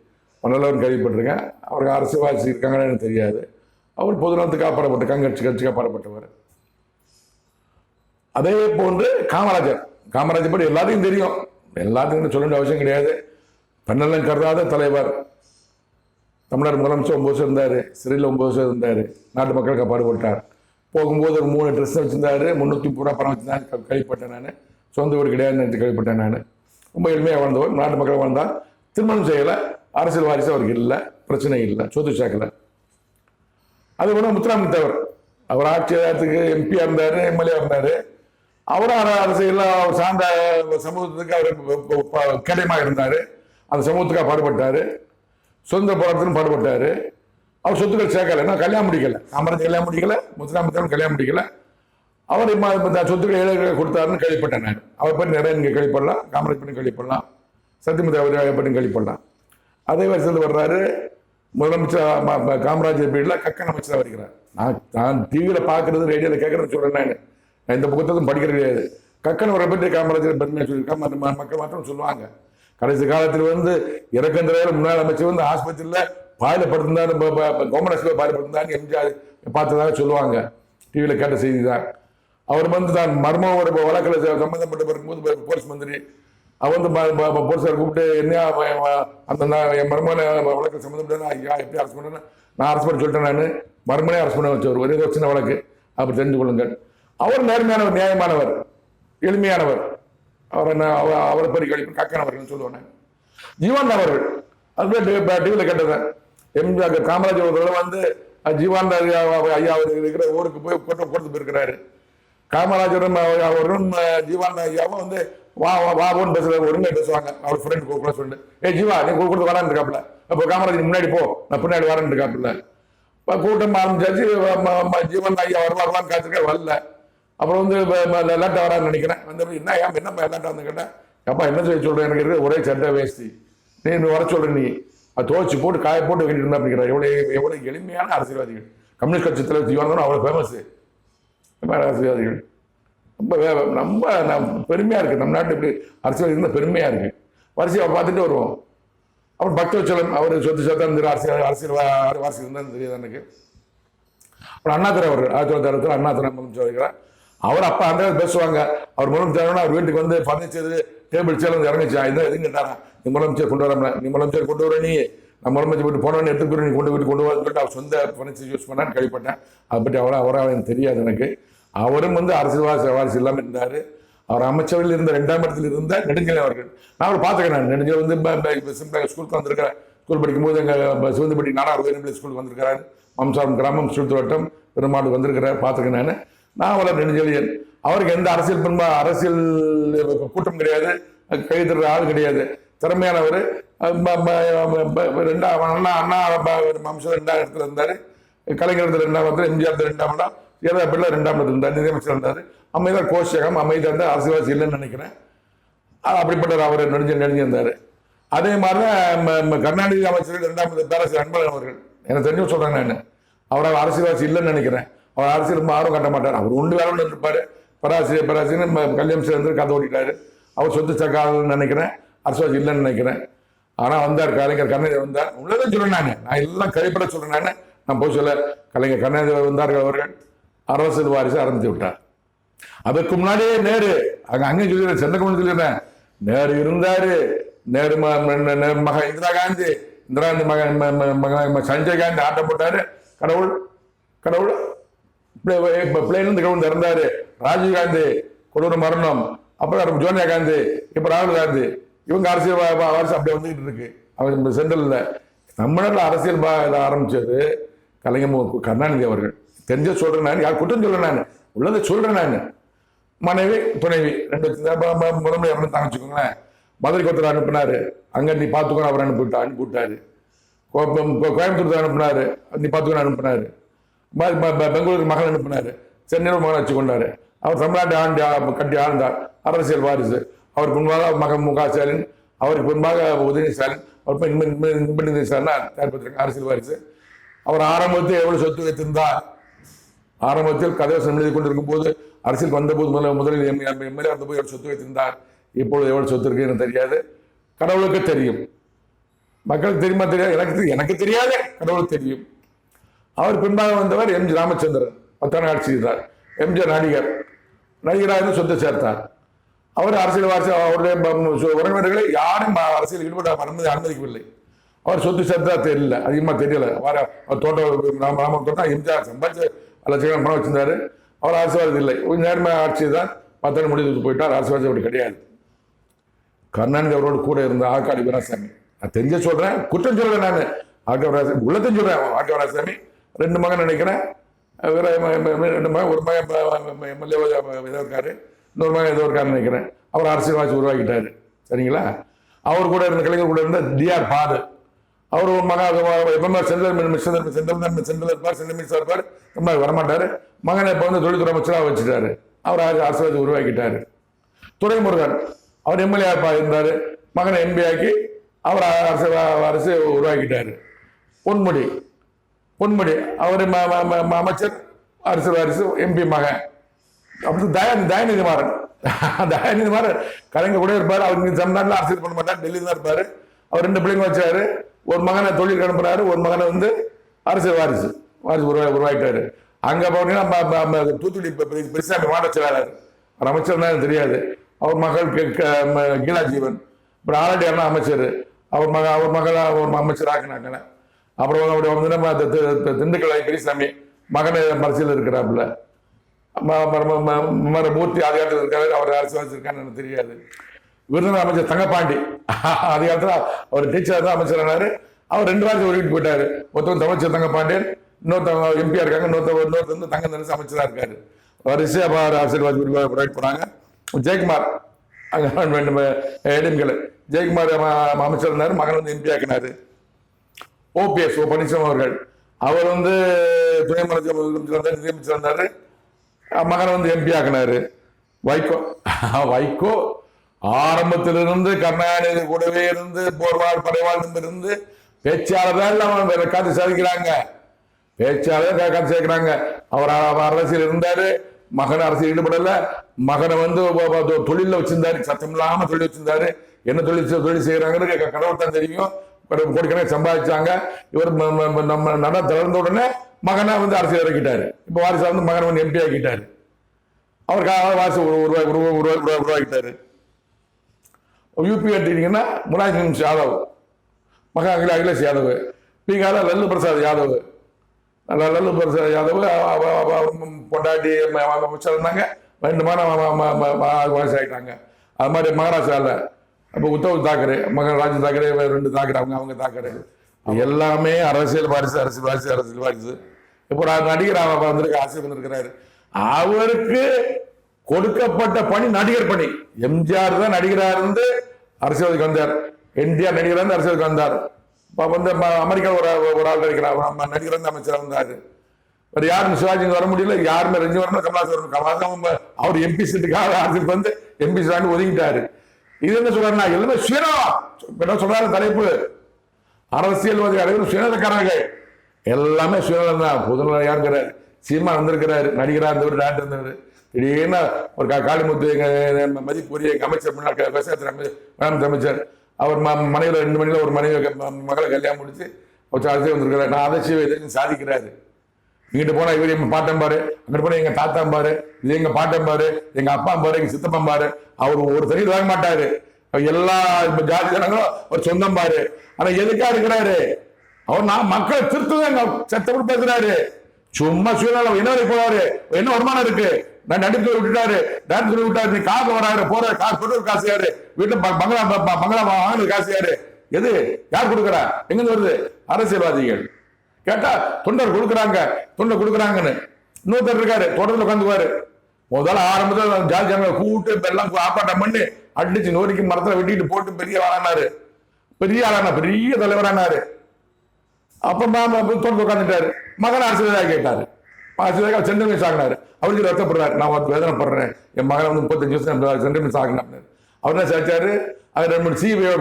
மன்னலவன் கேள்விப்பட்டிருக்கேன். அவருக்கு அரசியல்வாதி இருக்காங்கன்னு எனக்கு தெரியாது. அவர் பொதுநலத்துக்கு காப்பாற்றப்பட்ட காங்கிரஸ் கட்சி காப்பாற்றப்பட்டவர். அதே போன்று காமராஜர் பற்றி எல்லாத்தையும் தெரியும். எல்லாத்துக்கும் சொல்ல வேண்டிய அவசியம் கிடையாது. பெண்ணெல்லாம் கருதாத தலைவர். தமிழர் முதலமைச்சர் 9 வருஷம் இருந்தார். சிறையில் 9 வருஷம் இருந்தார். நாட்டு மக்களுக்கு பாடுபட்டார். போகும்போது ஒரு 3 ட்ரெஸ் வச்சிருந்தாரு. 330 ரூபா பணம் வச்சிருந்தாரு. கழிப்பட்டேன் நான். சொந்த வீடு கிடையாது கழிப்பட்டேன் நான். ரொம்ப எளிமையாக வாழ்ந்தவர். நாட்டு மக்கள் வாழ்ந்தால். திருமணம் செய்யலை. அரசியல் வாரிசு அவருக்கு இல்லை. பிரச்சனை இல்லை. சொத்து சாக்கலை. அது கூட முத்துராமலிங்க தேவர். அவர் ஆட்சி அதிகாரத்துக்கு எம்பியா இருந்தாரு, எம்எல்ஏ இருந்தாரு. அவரும் அரசியல் சார்ந்த சமூகத்துக்கு அவர் கேடயமாக இருந்தாரு. அந்த சமூகத்துக்காக பாடுபட்டாரு. சுதந்திர போராட்டத்திலும் பாடுபட்டாரு. அவர் சொத்துக்கள் சேர்க்கலை. நான் கல்யாணம் முடிக்கல. காமராஜர் கல்யாணம் முடிக்கல, முத்துராமலிங்க தேவர் கல்யாணம் முடிக்கல. அவர் சொத்துக்கள் ஏழைகளுக்கு கொடுத்தாருன்னு கேள்விப்பட்டேன் நான். அவர் பற்றி நிறைய நீங்கள் கேள்விப்படலாம். காமராஜ் பண்ணி கேள்விப்படலாம். சத்தியமூர்த்தி பண்ணி கேள்விப்படலாம். அதே வருஷத்தில் வர்றாரு முதலமைச்சர். காமராஜர் பீரியடில் கக்கன் அமைச்சராக வருகிறார். நான் டிவியில் பார்க்கறது, ரேடியோவில் கேட்கறேன்னு சொல்றேன். நான் இந்த புத்தகத்தையும் படிக்கிறது கிடையாது. கக்கன் அவரை பற்றி காமராஜர் பெருமையாக சொல்லியிருக்கேன். மக்கள் மாத்திரம் சொல்லுவாங்க. கடைசி காலத்தில் இறக்கம் தெரியாத முன்னாள் அமைச்சர் ஆஸ்பத்திரியில் பாயில படுத்திருந்தாரு, கவர்மெண்ட் ஹாஸ்பிட்டல் பாயில படுத்திருந்தாரு, எம்ஜிஆர் பார்த்ததாக சொல்லுவாங்க. டிவியில் கேட்ட செய்தி தான். அவர் தான் மர்ம ஒரு வழக்கில் சம்பந்தப்பட்டு இருக்கும்போது போலீஸ் மந்திரி அவர் போலீஸார் கூப்பிட்டு என்ன அந்த என் மர்மனை வழக்கில் சம்மந்தப்பட்ட ஐயா எப்படி அரெஸ்ட் பண்ணேன்னு நான் அரெஸ்ட் பண்ண சொல்லிட்டேன். நான் மர்மனே அரெஸ்ட் பண்ண வச்சவர். ஒரே சின்ன வழக்கு. அப்படி தெரிஞ்சு கொள்ளுங்கள். அவர் நேர்மையானவர், நியாயமானவர், எளிமையானவர். அவரை பற்றி கழிப்பு கக்கனவர்கள் சொல்லுவேன். ஜீவானந்த அவர்கள் அது டிவியில் கேட்டதேன். எம்ஜிஆர் காமராஜர் ஒரு ஜீவானந்த ஐயா இருக்கிற ஊருக்கு போய் கொடுத்து போயிருக்கிறாரு. காமராஜரும் அவரும் ஜீவானந்த ஐயாவும் வான்னு பேசுறாரு. ஒருமையை பேசுவாங்க. அவர் ஃப்ரெண்ட் கூட சொல்லிட்டு ஜீவா நீ கொடுத்து வரான்னு இருக்காப்புல. அப்போ காமராஜர் முன்னாடி போ, நான் பின்னாடி வரேன்னு இருக்காப்புல. இப்போ கூட்டம் ஆரம்பிச்சாச்சு. ஜீவானந்த ஐயா வரலான்னு காத்திருக்க வரல. அப்புறம் லேட்டாக வரான்னு நினைக்கிறேன். என்ன லேட்டாக வந்து கேட்டேன். அப்பா என்ன சொல்லி சொல்றேன், எனக்கு இருக்கிற ஒரே சட்டை வேஷ்டி, நீ வர சொல்ற, நீ அதை துவச்சி போட்டு காய போட்டு கட்டிட்டு இருந்தா அப்படிங்கிற. எவ்வளோ எளிமையான அரசியல்வாதிகள். கம்யூனிஸ்ட் கட்சி தலைவர் ஜீவானந்தனும் அவ்வளோ ஃபேமஸ் அரசியல்வாதிகள். ரொம்ப பெருமையா இருக்கு. நம்ம நாட்டு இப்படி அரசியல் இருந்தால் பெருமையா இருக்கு. வரிசையை பார்த்துட்டு வருவோம். அப்புறம் பக்தவச்சலம் அவர் சொத்து சொத்தா அரசியல் வாசி இருந்தாலும் தெரியாது எனக்கு. அப்புறம் அண்ணாதுரை அவர் 1960 அண்ணாதுரை முதலமைச்சர் இருக்கிறார். அவர் அப்பா அந்த பேசுவாங்க. அவர் முதலமைச்சர் அவர் வீட்டுக்கு பர்னிச்சர் டேபிள் சேர் இறங்கிச்சா இதான் எதுவும் கேட்டாரா, நீ முதலமைச்சர் கொண்டு வர, நீ முதலமைச்சர் கொண்டு வர, நீ நான் முதலமைச்சர் வீட்டு போனோன்னு எடுத்துக்கிட்டு நீ கொண்டு வரன்னு சொல்லிட்டு அவர் சொந்த பர்னிச்சர் யூஸ் பண்ணான்னு கேள்விப்பட்டேன். அதை பற்றி அவராக எனக்கு தெரியாது எனக்கு. அவரும் அரசியல் வாரிசு இல்லாமல் இருந்தார். அவர் அமைச்சரவையில் இருந்த 2ஆம் இடத்தில் இருந்த நெடுஞ்செழியன் அவர்கள். நான் அவர் பார்த்துக்கிறேன். நெடுஞ்செழியன் ஸ்கூலுக்கு வந்திருக்கிறேன். ஸ்கூல் படிக்கும்போது எங்கள் சிவந்திப்பட்டி 4வது உயர்நிலை ஸ்கூலுக்கு வந்திருக்கிறார். மம்சாரம் கிராமம் சுற்றுவட்டம் பெருமாள் வந்திருக்கிறார். பார்த்துக்கிறேன். நான் வளர் நெடுஞ்செழியன். அவருக்கு எந்த அரசியல் கூட்டம் கிடையாது, கைதுற ஆள் கிடையாது. திறமையானவர். அண்ணா அம்சம் 2ஆம் இடத்துல இருந்தார். கலைஞர் இருந்த 2ஆம் இடத்துல, எம்ஜிஆர் 2ஆம் இடம், ஏதாப்பிள்ள 2ஆம் இடத்துல இருந்தார், நிதியமைச்சர் இருந்தார். அமைதியாக கோஷகம் அமைதியாக இருந்தார், அரசியல்வாசி இல்லைன்னு நினைக்கிறேன். அப்படிப்பட்ட அவர் நெடுஞ்சிருந்தார். அதே மாதிரி தான் கருணாநிதி அமைச்சர்கள் 2ஆம் பேராசிரியர் அன்பழகன் அவர்கள், எனக்கு தெரிஞ்சு சொல்றேன் நான், அவர் அரசியல்வாசி இல்லைன்னு நினைக்கிறேன். அவர் அரசியல் ரொம்ப ஆர்வம் காட்ட மாட்டார். அவர் உண்டு வேலை ஒன்று இருப்பார். பேராசிரியர் கல்யாணம் சேர்ந்து கதை ஓட்டிட்டாரு. அவர் சொத்து சக்காதுன்னு நினைக்கிறேன், அரசியல்வாசி இல்லைன்னு நினைக்கிறேன். ஆனால் வந்தார் கலைஞர் கருணாநிதி வந்தார். உள்ளதான் சொல்றேன் நான் எல்லாம் கைப்பட சொல்றேன். நான் போய் சொல்ல, கலைஞர் கருணாநிதி வந்தார்கள் அவர்கள் அரசியல் வாரிசு ஆரம்பித்து விட்டார். அதுக்கு முன்னாடியே நேரு அங்கே சொல்லிடுறேன், செந்தகமணி சொல்லிடுறேன், நேரு இருந்தாரு. நேரு மக இந்திரா காந்தி சஞ்சய் காந்தி ஆட்டம் போட்டாரு. கடவுள் பிளேன்லேருந்து கடவுள் இறந்தாரு. ராஜீவ் காந்தி கொடூர மரணம், அப்புறம் சோனியா காந்தி, இப்ப ராகுல் காந்தி, இவங்க அரசியல் வாரிசு அப்படியே வந்துகிட்டு இருக்கு. அவர் சென்ட்ரல்ல தமிழ்நாட்டில் அரசியல் ஆரம்பிச்சது கலைஞர் கருணாநிதி அவர்கள். தெரிஞ்ச சொல்றேன் நான், யார் குற்றம் சொல்றேன், நான் உள்ளதை சொல்றேன். நான் மனைவி துணைவி 2 முதன்மை இறந்து வச்சுக்கோங்களேன். மதுரைக்கு ஒருத்தர் அனுப்பினாரு, அங்க நீ பாத்துக்கோ அவர் அனுப்பிவிட்டாரு. கோயம்புத்தூர் அனுப்பினாரு, நீ பாத்துக்கோ அனுப்பினாரு. பெங்களூருக்கு மகன் அனுப்பினாரு, சென்னையில் மகன் வச்சு கொண்டாரு. அவர் தமிழ்நாட்டை கட்டி ஆழ்ந்தார், அரசியல் வாரிசு. அவருக்கு முன்பாக மகன் மு க ஸ்டாலின், அவருக்கு முன்பாக உதயநிதி ஸ்டாலின், அவர் ஸ்டாலின் அரசியல் வாரிசு. அவர் ஆரம்பத்தில் எவ்வளவு சொத்து வைத்திருந்தார், ஆரம்பத்தில் கதைவசம் எழுதி கொண்டிருக்கும் போது, அரசியல் வந்த போது முதலில் எம்எல்ஏ வந்த போது எவ்வளவு சொத்து வைத்திருந்தார், இப்பொழுது எவ்வளவு சொத்து இருக்கு எனக்கு தெரியாது, கடவுளுக்கு தெரியும். மக்களுக்கு தெரியுமா தெரியாது, எனக்கு தெரியாது, கடவுளுக்கு தெரியும். அவர் பின்பாக வந்தவர் எம்ஜி ராமச்சந்திரன், 10 ஆண்டு ஆட்சி செய்தார். எம்ஜிஆர் நடிகராக சொத்தை சேர்த்தார். அவர் அரசியல் வாரிசு. அவருடைய உறவினர்களை யாரும் அரசியல் ஈடுபட அனுமதிக்கவில்லை. அவர் சொத்து சேர்த்தா தெரியல, அதிகமாக தெரியல. தோட்டம் ராம தோட்டம் எம்ஜிஆர் சம்பாதிச்சு லட்சக்கணக்கான பணம் வச்சிருந்தாரு. அவர் அரசியல்வாதி இல்லை, நேர்மையான ஆட்சி தான். 10 ஆண்டு முடிவு போயிட்டார். அரசியல்வாதி அப்படி கிடையாது. கருணாநிதி அவரோடு கூட இருந்த ஆற்காடு வீராசாமி, நான் தெரிஞ்ச சொல்றேன், குற்றம் சொல்றேன். நான் ஆற்காடு உள்ளத்தையும் சொல்றேன். ஆற்காடு வீராசாமி 2 மகன் நினைக்கிறேன். 2 மகன், ஒரு மகன் எம்எல்ஏ ஏதோ இருக்காரு, இன்னொரு மகன் ஏதோ இருக்காருன்னு நினைக்கிறேன். அவர் அரசியல்வாசி உருவாக்கிட்டாரு. சரிங்களா? அவர் கூட இருந்த கலைஞர் கூட இருந்த டிஆர் பாது, அவர் ஒரு மகன் எப்பவுமே சென்ட்ரல் இருப்பார், சென்ட்ரல் மினிஸ்டர் இருப்பார், ரொம்ப வரமாட்டாரு. மகனை இப்போ தொழில்துறை அமைச்சராக வச்சுட்டாரு. அவர் அரசியல்வாதி உருவாக்கிட்டாரு. துரைமுருகன் அவர் எம்எல்ஏ இருந்தாரு, மகனை எம்பி ஆக்கி அவர் அரசு உருவாக்கிட்டாரு. பொன்முடி அவர் அமைச்சர், அரசியல் வாரிசு, எம்பி மகன். அப்படி தயாநிதி மாறன் கலைஞர் கூட இருப்பார். அவர் தமிழ்நாட்டில் அரசியல் பண்ண மாட்டார், டெல்லியில் தான் இருப்பாரு. அவர் 2 பிள்ளைங்க வச்சாரு. ஒரு மகனை தொழில் அனுப்புறாரு, ஒரு மகனை அரசியல் வாரிசு உருவாக்கிட்டாரு. அங்க போனீங்கன்னா தூத்துக்குடி பெருசாமி மாவட்ட செயலாளர், அவர் அமைச்சர் தான் தெரியாது. அவர் மகள் கீழா ஜீவன், அப்புறம் ஆல்ரெடி அமைச்சர், அவர் மகள் அமைச்சர் ஆக்கினாங்க. அப்புறம் அவருடைய திண்டுக்கல் பெரியசாமி மகனை அரசியல் இருக்கிறாப்புல. மூர்த்தி அதிகாரத்தில் இருக்காரு, அவர் அரசியல் இருக்கான்னு எனக்கு தெரியாது. விருதுநகர் அமைச்சர் தங்கப்பாண்டி அதிகாரத்தில் அவர் டீச்சர் தான் அமைச்சரானாரு. அவர் 2 வாரத்துக்கு ஒருக்கிட்டு போயிட்டாரு. ஒருத்தவங்க அமைச்சர் தங்கப்பாண்டியன், இன்னொருத்தவங்க எம்பியா இருக்காங்க, இன்னொருத்தர் தங்க தனுசு அமைச்சராக இருக்காரு. வரிசையா அரசியல்வாதி ப்ரொவைட் பண்ணாங்க. ஜெயக்குமார் ஏடிஎம்கே ஜெயக்குமார் அமைச்சர் இருந்தார், மகன் எம்பி ஆக்கினாரு. ஓபிஎஸ் பன்னீர்செல்வம் அவர்கள், அவர் துணை முதலமைச்சர் நிதியமைச்சர் இருந்தாரு, மகனை எம்பி ஆக்கினாரு. வைகோ ஆரம்பத்திலிருந்து கருணாநிதி கூடவே இருந்து போர்வாள் படைவாள் இருந்து பேச்சாளர் அவன் காத்து சாதிக்கிறாங்க. பேச்சாளர் காத்து சேர்க்கிறாங்க. அவர் அரசியல் இருந்தாரு, மகன் அரசியல் ஈடுபடல. மகனை தொழில வச்சிருந்தாரு, சத்தம் இல்லாம தொழில் வச்சிருந்தாரு. என்ன தொழில் செய்யறாங்கன்னு கடவுள் தான் தெரியும். கோடிக்கணக்கில் சம்பாதிச்சாங்க. இவர் நம்ம நட தளர்ந்த உடனே மகனை அரசியல் இறக்கிட்டாரு. இப்ப வாரிசு மகனை எம்பி ஆக்கிட்டாரு. அவர் வாரிசு உருவாக்கிட்டாரு. யூபி எடுத்துக்கிட்டீங்கன்னா முலாயம் யாதவ், மகன் அகிலேஷ் யாதவ். பீகாரில் லல்லு பிரசாத் யாதவ், பொண்டாட்டி அமைச்சர் இருந்தாங்க. 2 மகன் வயசு ஆகிட்டாங்க. அது மாதிரி மகாராஷ்டிராவில் இப்போ உத்தவ் தாக்கரே, மகன் ராஜ் தாக்கரே, 2 தாக்கரே, அவங்க தாக்கரே. எல்லாமே அரசியல் வாரிசு. இப்போ நடிகர் அரசியல் வந்திருக்கிறாரு. அவருக்கு கொடுக்கப்பட்ட பணி நடிகர் பணி. எம்ஜிஆர் தான் நடிகராக இருந்து அரசியலுக்கு வந்தார். என்டிஆர் நடிகராக இருந்து அரசியலுக்கு வந்தார். இப்போ வந்து அமெரிக்கா ஒரு ஆள் நடிகர் வந்து அமைச்சராக வந்தாரு. வேறு யாரும் சிவாஜி வர முடியல, யாருமே ரஞ்சி வரணும், கமலாசன் அவர் எம்பி சீட்டுக்காக அரசியல் வந்து எம்பி சீட்டு ஒதுங்கிட்டாரு. இது என்ன சொல்றாருன்னா எல்லாமே சுயநலம். என்ன சொல்றாரு தலைப்பு, அரசியல்வாதி அனைவரும் சுயநலக்காரர்கள், எல்லாமே சுயநலம் தான். பொதுநலம் யாருங்கிறாரு, சீமா வந்திருக்கிறாரு, நடிகரா இருந்தவர், டாக்டர் இருந்தவர். திடீர்னு ஒரு காளிமுத்து எங்க மதிப்புரிய எங்க அமைச்சர், முன்னாள் விவசாயத்துறை அமைச்சர், அவர் மனைவியில் 2 மணில ஒரு மனைவி மகளை கல்யாணம் முடிச்சு அரசியல் வந்திருக்கிறார். நான் அதை செய்வேன் சாதிக்கிறாரு. இங்கிட்டு போனா இவர் எங்க பாட்டம் பாரு, அங்கிட்டு போனா எங்க தாத்தாம் பாரு, இது எங்க பாட்டம் பாரு, எங்க அப்பா பாரு, எங்க சித்தப்பம் பாரு. அவர் ஒரு தனி வாங்க மாட்டாரு, எல்லா ஜாதி ஜனங்களும் ஒரு சொந்தம் பாரு. ஆனா எதுக்கா இருக்கிறாரு அவர், நான் மக்களை திருத்துதான் சத்தப்பட்டு பேசுறாரு. சும்மா சுயநலம். என்ன போவாரு, என்ன வருமானம் இருக்கு, நான் நடிப்பு விட்டுட்டாரு, டான்ஸ் விட்டாரு, நீ காசு வராரு போற காசு போட்டு காசு யாரு, வீட்டுல பங்களா வாங்கினது காசு யாரு, எது யார் கொடுக்குறா, எங்க வருது, அரசியல்வாதிகள். கேட்டா தொண்டர் கொடுக்குறாங்க, தொண்டர் கொடுக்குறாங்கன்னு. இன்னொருத்தர் இருக்காரு, தொடர்ந்து உட்காந்துக்குவாரு. முதல்ல ஆரம்பத்தில் ஜாதி ஜனங்களை கூட்டு எல்லாம் ஆப்பாட்டம் பண்ணி அடிச்சு நோரிக்கு மரத்துல வெட்டிட்டு போட்டு பெரிய ஆளானாரு, பெரிய தலைவரானாரு. அப்ப தொடர்ந்து உட்காந்துட்டாரு. மகன் அரசியலாக கேட்டாரு, அரசியலாக சென்ட்ரல் ஆகினாரு. அவருக்கு ரத்தப்படுறாரு, நான் வேதனைப்படுறேன், என் மகன் வந்து 35 வருஷம் சென்ட்ரல் ஆகினாரு. அவர் என்ன சேர்த்தாரு, அது 2 3 சிபிஐ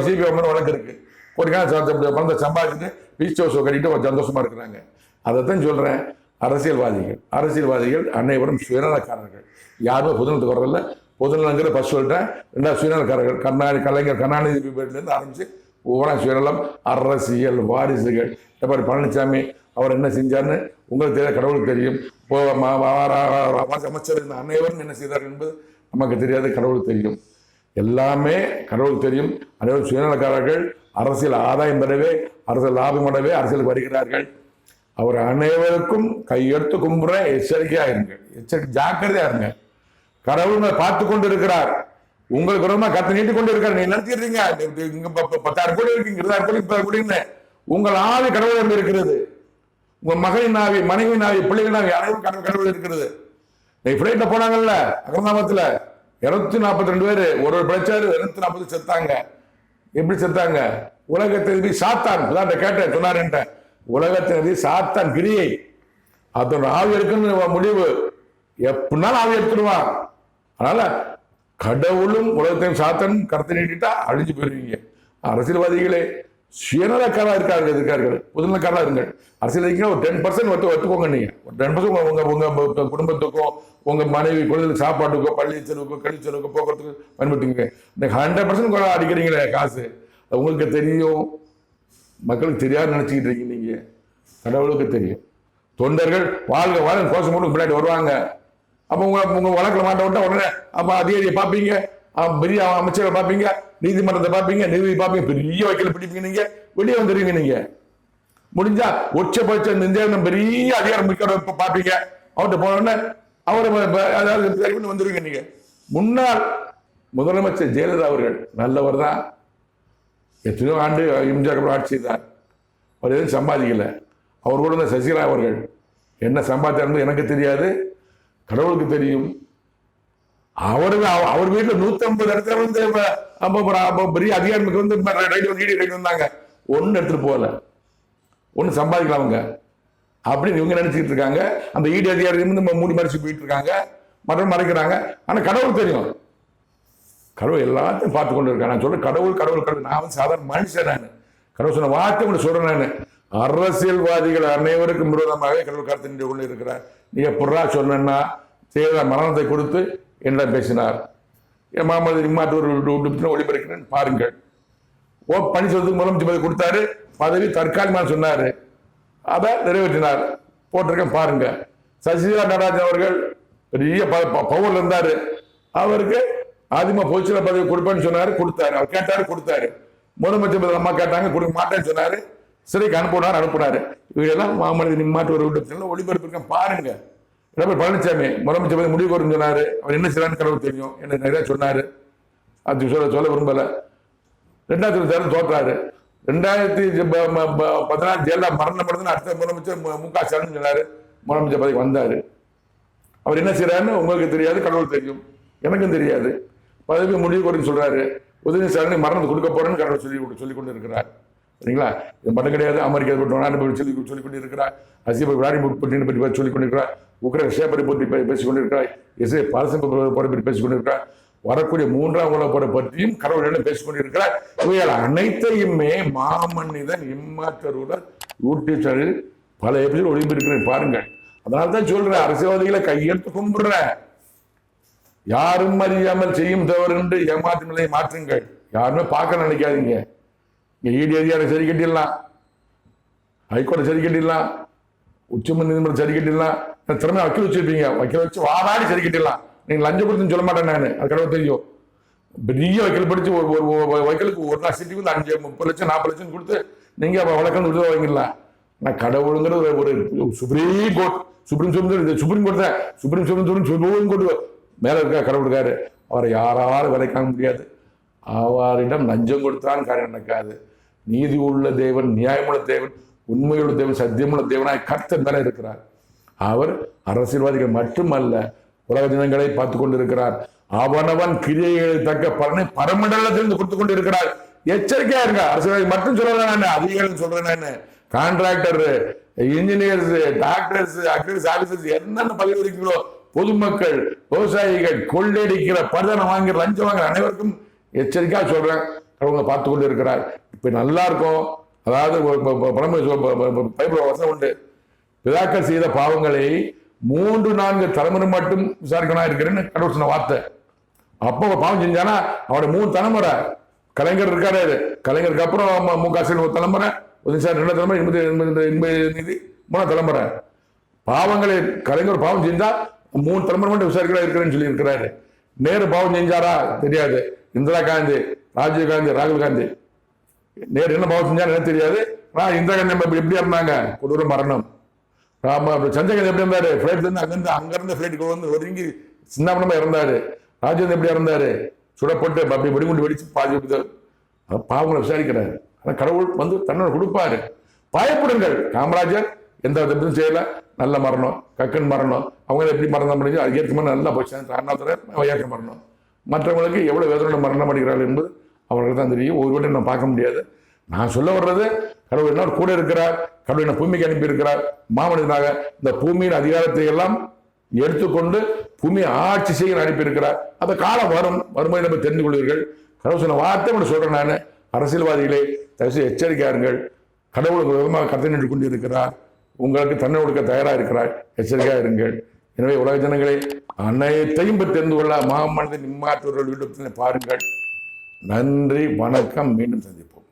வழக்கு இருக்கு. ஒரு பணத்தை சம்பாதிச்சுட்டு பீச் ஹவுஸ் கட்டிட்டு ஒரு சந்தோஷமா இருக்கிறாங்க. அதைத்தான் சொல்றேன், அரசியல்வாதிகள் அனைவரும் சுயநலக்காரர்கள். யாருமே பொதுநலத்துக்கு வரதில்ல. பொதுநலங்கிற ஃபர்ஸ்ட் சொல்லிட்டேன். 2வது சுயநலக்காரர்கள். கலைஞர் கருணாநிதி இருந்து ஆரம்பிச்சு ஒவ்வொரு சுயநலம். அரசியல் வாரிசுகள். எப்படி பழனிசாமி அவர் என்ன செஞ்சார்னு உங்களுக்கு தெரியாது, கடவுளுக்கு தெரியும். அமைச்சர் அனைவரும் என்ன செய்தார்கள் என்பது நமக்கு தெரியாது, கடவுளுக்கு தெரியும். எல்லாமே கடவுளுக்கு தெரியும். அனைவரும் சுயநலக்காரர்கள். அரசியல் ஆதாயம் பெறவே, அரசியல் லாபம் அடவே அரசியலுக்கு வருகிறார்கள். அவர் அனைவருக்கும் கையெடுத்து கும்புற எச்சரிக்கையா இருங்க, ஜாக்கிரதையா இருங்க. கடவுள் பார்த்து கொண்டு இருக்கிறார். உங்களுக்கு விரோதமா கத்து நீட்டி கொண்டு இருக்காரு. நீங்க நினைச்சிருக்கீங்க 10,000 கோடி இருக்கு, 20,000 கோடி 30,000 கோடின்னு. உங்கள் ஆவி கடவுள் இருக்கிறது. உங்க மகளின் ஆவி, மனைவியின் ஆவி, பிள்ளைகளின் ஆவி அனைவரும் கடவுள் இருக்கிறது. பிளைட்ல போனாங்கல்ல அகமதாபாத்ல 242 பேரு ஒரு பிரச்சாரு 240 செத்தாங்க. எப்படி செத்தாங்க? உலகத்தை சாத்தான் கேட்டேன், சொன்னாரு. உலகத்தினதி சாத்தான் கிரியை, அதோட ஆவி இருக்குன்னு முடிவு. எப்படினாலும் ஆவி எடுத்துடுவான். அதனால கடவுளும் உலகத்தையும் சாத்தானும் கருத்தை நீட்டிட்டா அழிஞ்சு போயிருவீங்க. அரசியல்வாதிகளே சுயநலக்காரா இருக்கார்கள், பொதுநலக்காரா இருங்கள். அரசியல்வாதிகள் ஒரு 10% ஒத்துக்கோங்க. நீங்க ஒரு 10% உங்க குடும்பத்துக்கும் உங்க மனைவி குழந்தைகளுக்கு சாப்பாட்டுக்கோ, பள்ளி செலவுக்கோ, கல்வி செலவுக்கோ, போக்குவரத்துக்கு பயன்படுத்துங்க. 100% அடிக்கிறீங்களே காசு, உங்களுக்கு தெரியும், மக்களுக்கு தெரியாது நினைச்சுக்கிட்டு இருக்கீங்க. நீங்க கடவுளுக்கு தெரியும். தொண்டர்கள் வாழ்க கோஷம் போட்டு பின்னாடி வருவாங்க. அப்ப உங்க வழக்கில் மாட்ட விட்டா உடனே அப்ப அதிகாரியை பார்ப்பீங்க, பெரிய அமைச்சரை பார்ப்பீங்க, நீதிமன்றத்தை பார்ப்பீங்க, நீதி பார்ப்பீங்க, பெரிய வக்கீல பிடிப்பீங்க. நீங்க வெளியே வந்துடுவீங்க. நீங்க முடிஞ்சா உச்சபட்ச பெரிய அதிகாரம் மிக்க பார்ப்பீங்க. அவர்கிட்ட போன உடனே அவரை வந்துருவீங்க. நீங்க முன்னாள் முதலமைச்சர் ஜெயலலிதா அவர்கள் நல்லவர் தான். எத்தனையோ ஆண்டு எம்ஜிஆர் ஆட்சி செய்தார். அவர் எதுவும் சம்பாதிக்கல. அவர் கூட சசிகலா அவர்கள் என்ன சம்பாதித்தார் எனக்கு தெரியாது, கடவுளுக்கு தெரியும். அவர் வீட்டுல 150 இடத்துல வந்து பெரிய அதிகாரிக்கு வந்து ரைடு வந்தாங்க. ஒன்னு எடுத்துட்டு போகல, ஒன்னு சம்பாதிக்கலாம் அவங்க அப்படின்னு இவங்க நினைச்சுட்டு இருக்காங்க. அந்த ஈடு அதிகாரி மூடி மறைச்சு போயிட்டு இருக்காங்க, மற்றும் மறைக்கிறாங்க. ஆனா கடவுள் தெரியும், கடவுள் எல்லாத்தையும் பார்த்து கொண்டு இருக்காங்க. நான் சொல்றேன் கடவுள். நான் வந்து சாதாரண மனுஷன். நான் கடவுள் சொன்ன வார்த்தை கூட சொல்றேன். நான் அரசியல்வாதிகள் அனைவருக்கும் விரோதமாக கடவுள் கருத்து நின்று கொண்டு இருக்கிறார். நீ எப்படா சொன்னா தேர்தல் மரணத்தை கொடுத்து என்ன பேசினார். என் மாமது இம்மாட்டு ஒரு ஒளிபெருக்கிறேன் பாருங்கள். பன்னீர்செல்வத்துக்கு முதலமைச்சர் கொடுத்தாரு, பதவி தற்காலிகமாக சொன்னாரு, அதை நிறைவேற்றினார், போட்டிருக்கேன் பாருங்க. சசிகலா நடராஜன் அவர்கள் பெரிய பவர்ல இருந்தாரு, அவருக்கு ஆதிமா பொதுச்செயலாளர் பதவி கொடுப்பேன்னு சொன்னாரு, கொடுத்தாரு. அவர் கேட்டாரு, கொடுத்தாரு. முதலமைச்சர் அம்மா கேட்டாங்க, கொடுக்க மாட்டேன்னு சொன்னாரு, சிறைக்கு அனுப்புனாரு. இவங்கெல்லாம் மாமனித நிம்மாட்டு ஒரு ஒளிபரப்பிருக்கேன் பாருங்க. பழனிசாமி முதலமைச்சர் முடிவு கோரும் சொன்னாரு, அவர் என்ன செய்யறான்னு கடவுள் தெரியும், என்ன நிறைய சொன்னாரு, அது சொல்ல விரும்பல. 2000 தோற்றாரு. 2014 ஜெயலலிதா மரணம் படுதுன்னு அடுத்த முதலமைச்சர் மு.க. ஸ்டாலின் சொன்னாரு, முதலமைச்சர் பதவி வந்தாரு. அவர் என்ன செய்யறாருன்னு உங்களுக்கு தெரியாது, கடவுள் தெரியும், எனக்கும் தெரியாது. பதவி முடிவு கோரின்னு சொல்றாரு. உதயநிதி ஸ்டாலின் மரணத்தை கொடுக்க போறேன்னு கடவுள் சொல்லி கொண்டு இருக்கிறார். சரிங்களா? இது மட்டும் கிடையாது. அமெரிக்கா சொல்லிக் கொண்டிருக்கிறார், ரஷ்யா பற்றி சொல்லிக் கொண்டிருக்கிறார், உக்ரைன் சேப்பரை பற்றி பேசிக் கொண்டிருக்கிறார், இஸ்ரேல் பாலஸ்தீன போரை பற்றி பேசிக் கொண்டிருக்கிறார், வரக்கூடிய 3ஆம் உலகப் போரை பற்றியும் கடவுளிடம் பேசிக் கொண்டிருக்கிறார். இவைகள் அனைத்தையுமே மாமனிதன் இம்மாற்றருடன் யூடியூப் சேனலில் பல எபிசோட் ஒளிந்திருக்கிறேன் பாருங்கள். அதனால்தான் சொல்றேன், அரசியல்வாதிகளை கையெழுத்து கும்பிடுற, யாரும் அறியாமல் செய்யும் தவறு என்று ஏமாற்று நிலையை மாற்றுங்கள். யாருமே பார்க்க நினைக்காதீங்க. இடி அதிகாரி சரி கட்டிடலாம், ஹைகோர்ட்டை சரி கட்டிடலாம், உச்ச நீதிமன்றம் சரி கட்டிடலாம், திறமை வக்கீல் வச்சிருப்பீங்க, வக்கீல் வச்சு வாதாடி சரி கட்டிடலாம். நீங்க லஞ்சம் கொடுத்துன்னு சொல்ல மாட்டேன் நான், அது கடவுள் தெரியும். பெரிய வக்கீல் படிச்சு ஒரு வக்கீலுக்கு 1 லட்சத்துக்கு 5 30 லட்சம் 40 லட்சம் கொடுத்து நீங்க வழக்கம் விடுதலை வாங்கிடலாம். நான் கடவுளுங்கிற ஒரு சுப்ரீம் கோர்ட், சுப்ரீம் கோர்ட் மேல இருக்க கடவுள் இருக்காரு. அவரை யாராலும் விலை காண முடியாது. அவரிடம் லஞ்சம் கொடுத்தான் காரியம் நடக்காது. நீதி உள்ள தேவன், நியாயமுள்ள தேவன், உண்மையுள்ள தேவன், சத்தியமுள்ள தேவனாய் கர்த்தர் மேல இருக்கிறார். அவர் அரசியல்வாதிகள் மட்டுமல்ல, உலக ஜனங்களை பார்த்து கொண்டிருக்கிறார். அவனவன் கிரியைகளை தக்க பலனை பரமண்டலத்திலிருந்து கொடுத்து கொண்டிருக்கிறார். எச்சரிக்கையா இருங்க. அரசியல்வாதி மட்டும் சொல்றேன், அதிகாரிகள் சொல்றேன், contractor, engineers, doctors, agriculture officers, என்னென்ன பதவி இருக்கிறோ, பொதுமக்கள், விவசாயிகள், கொள்ளையடிக்கிற, பரிதானம் வாங்குற, லஞ்சம் வாங்குற அனைவருக்கும் எச்சரிக்கையா சொல்றேன். அவங்க பார்த்து கொண்டு இருக்கிறார். இப்ப நல்லா இருக்கும். அதாவது பைபிள் வசனம் உண்டு, பிதாக்கள் செய்த பாவங்களை 3-4 தலைமுறை மட்டும் விசாரிக்கணும் இருக்கிறேன்னு கடவுள் சொன்ன வார்த்தை. அப்போ பாவம் செஞ்சானா அவட 3 தலைமுறை. கலைஞர் இருக்காரு, கலைஞருக்கு அப்புறம் மு.க. ஸ்டாலின் 1 தலைமுறை, 2 தலைமுறை, 3 தலைமுறை. பாவங்களை கலைஞர் பாவம் செஞ்சா 3 தலைமுறை மட்டும் விசாரிக்கிறா இருக்கிறேன்னு சொல்லி இருக்கிறாரு. நேரு பாவம் செஞ்சாரா தெரியாது. இந்திரா காந்தி, ராஜீவ் காந்தி, ராகுல் காந்தி, நேரு என்ன பாவம் செஞ்சாரு என்ன தெரியாது. இந்திரா காந்தி எப்படி இருந்தாங்க, கொடூர மரணம். சந்திரகாந்தி எப்படி இருந்தாரு, பிளைட்ல இருந்து அங்கிருந்து பிளைட்டுக்கு வந்து ஒதுங்கி சின்னப்பனமா இறந்தாரு. ராஜேந்திரன் எப்படி இறந்தாரு, சுடப்பட்டு அப்படி வெடிகுண்டு வெடிச்சு பாதி பாவங்களை விசாரிக்கிறாரு. ஆனா கடவுள் வந்து தன்னோட கொடுப்பாரு. பயப்படுங்கள். காமராஜர் எந்த விதத்தையும் செய்யல, நல்ல மரணம். கக்கன் மரணம், அவங்க எப்படி மரணம் பண்ணிச்சு அது ஏற்ற மாதிரி நல்லா போச்சு. அண்ணாதுரை வையாக்க மரணம். மற்றவங்களுக்கு எவ்வளவு வேதனை மரணம் அடிக்கிறார்கள் என்பது அவர்களுக்கு தான் தெரியும். ஒரு வீட்டை நான் பார்க்க முடியாது. நான் சொல்ல வர்றது, கடவுள் என்ன கூட இருக்கிறார், கடவுள் என்ன பூமிக்கு அனுப்பி இருக்கிறார். மாமனிதனாக இந்த பூமியின் அதிகாரத்தை எல்லாம் எடுத்துக்கொண்டு பூமியை ஆட்சி செய்ய அனுப்பி இருக்கிறார். அந்த காலம் வரும்போது நம்ம தெரிந்து கொள்வீர்கள். கடவுள் சொன்ன வார்த்தை மட்டும் சொல்றேன் நான், அரசியல்வாதிகளே தயவுசெய்து எச்சரிக்கையாருங்கள். கடவுள் விதமாக கருத்து நின்று கொண்டு இருக்கிறார். உங்களுக்கு தன்னை கொடுக்க தயாராக இருக்கிறார். எச்சரிக்கையா இருங்கள். எனவே உலக ஜனங்களை அனைத்தையும் பற்றி தெரிந்து கொள்ள மாமனிதன் இம்மாற்றவர்கள் யூடியூப் பாருங்கள். நன்றி, வணக்கம். மீண்டும் சந்திப்போம்.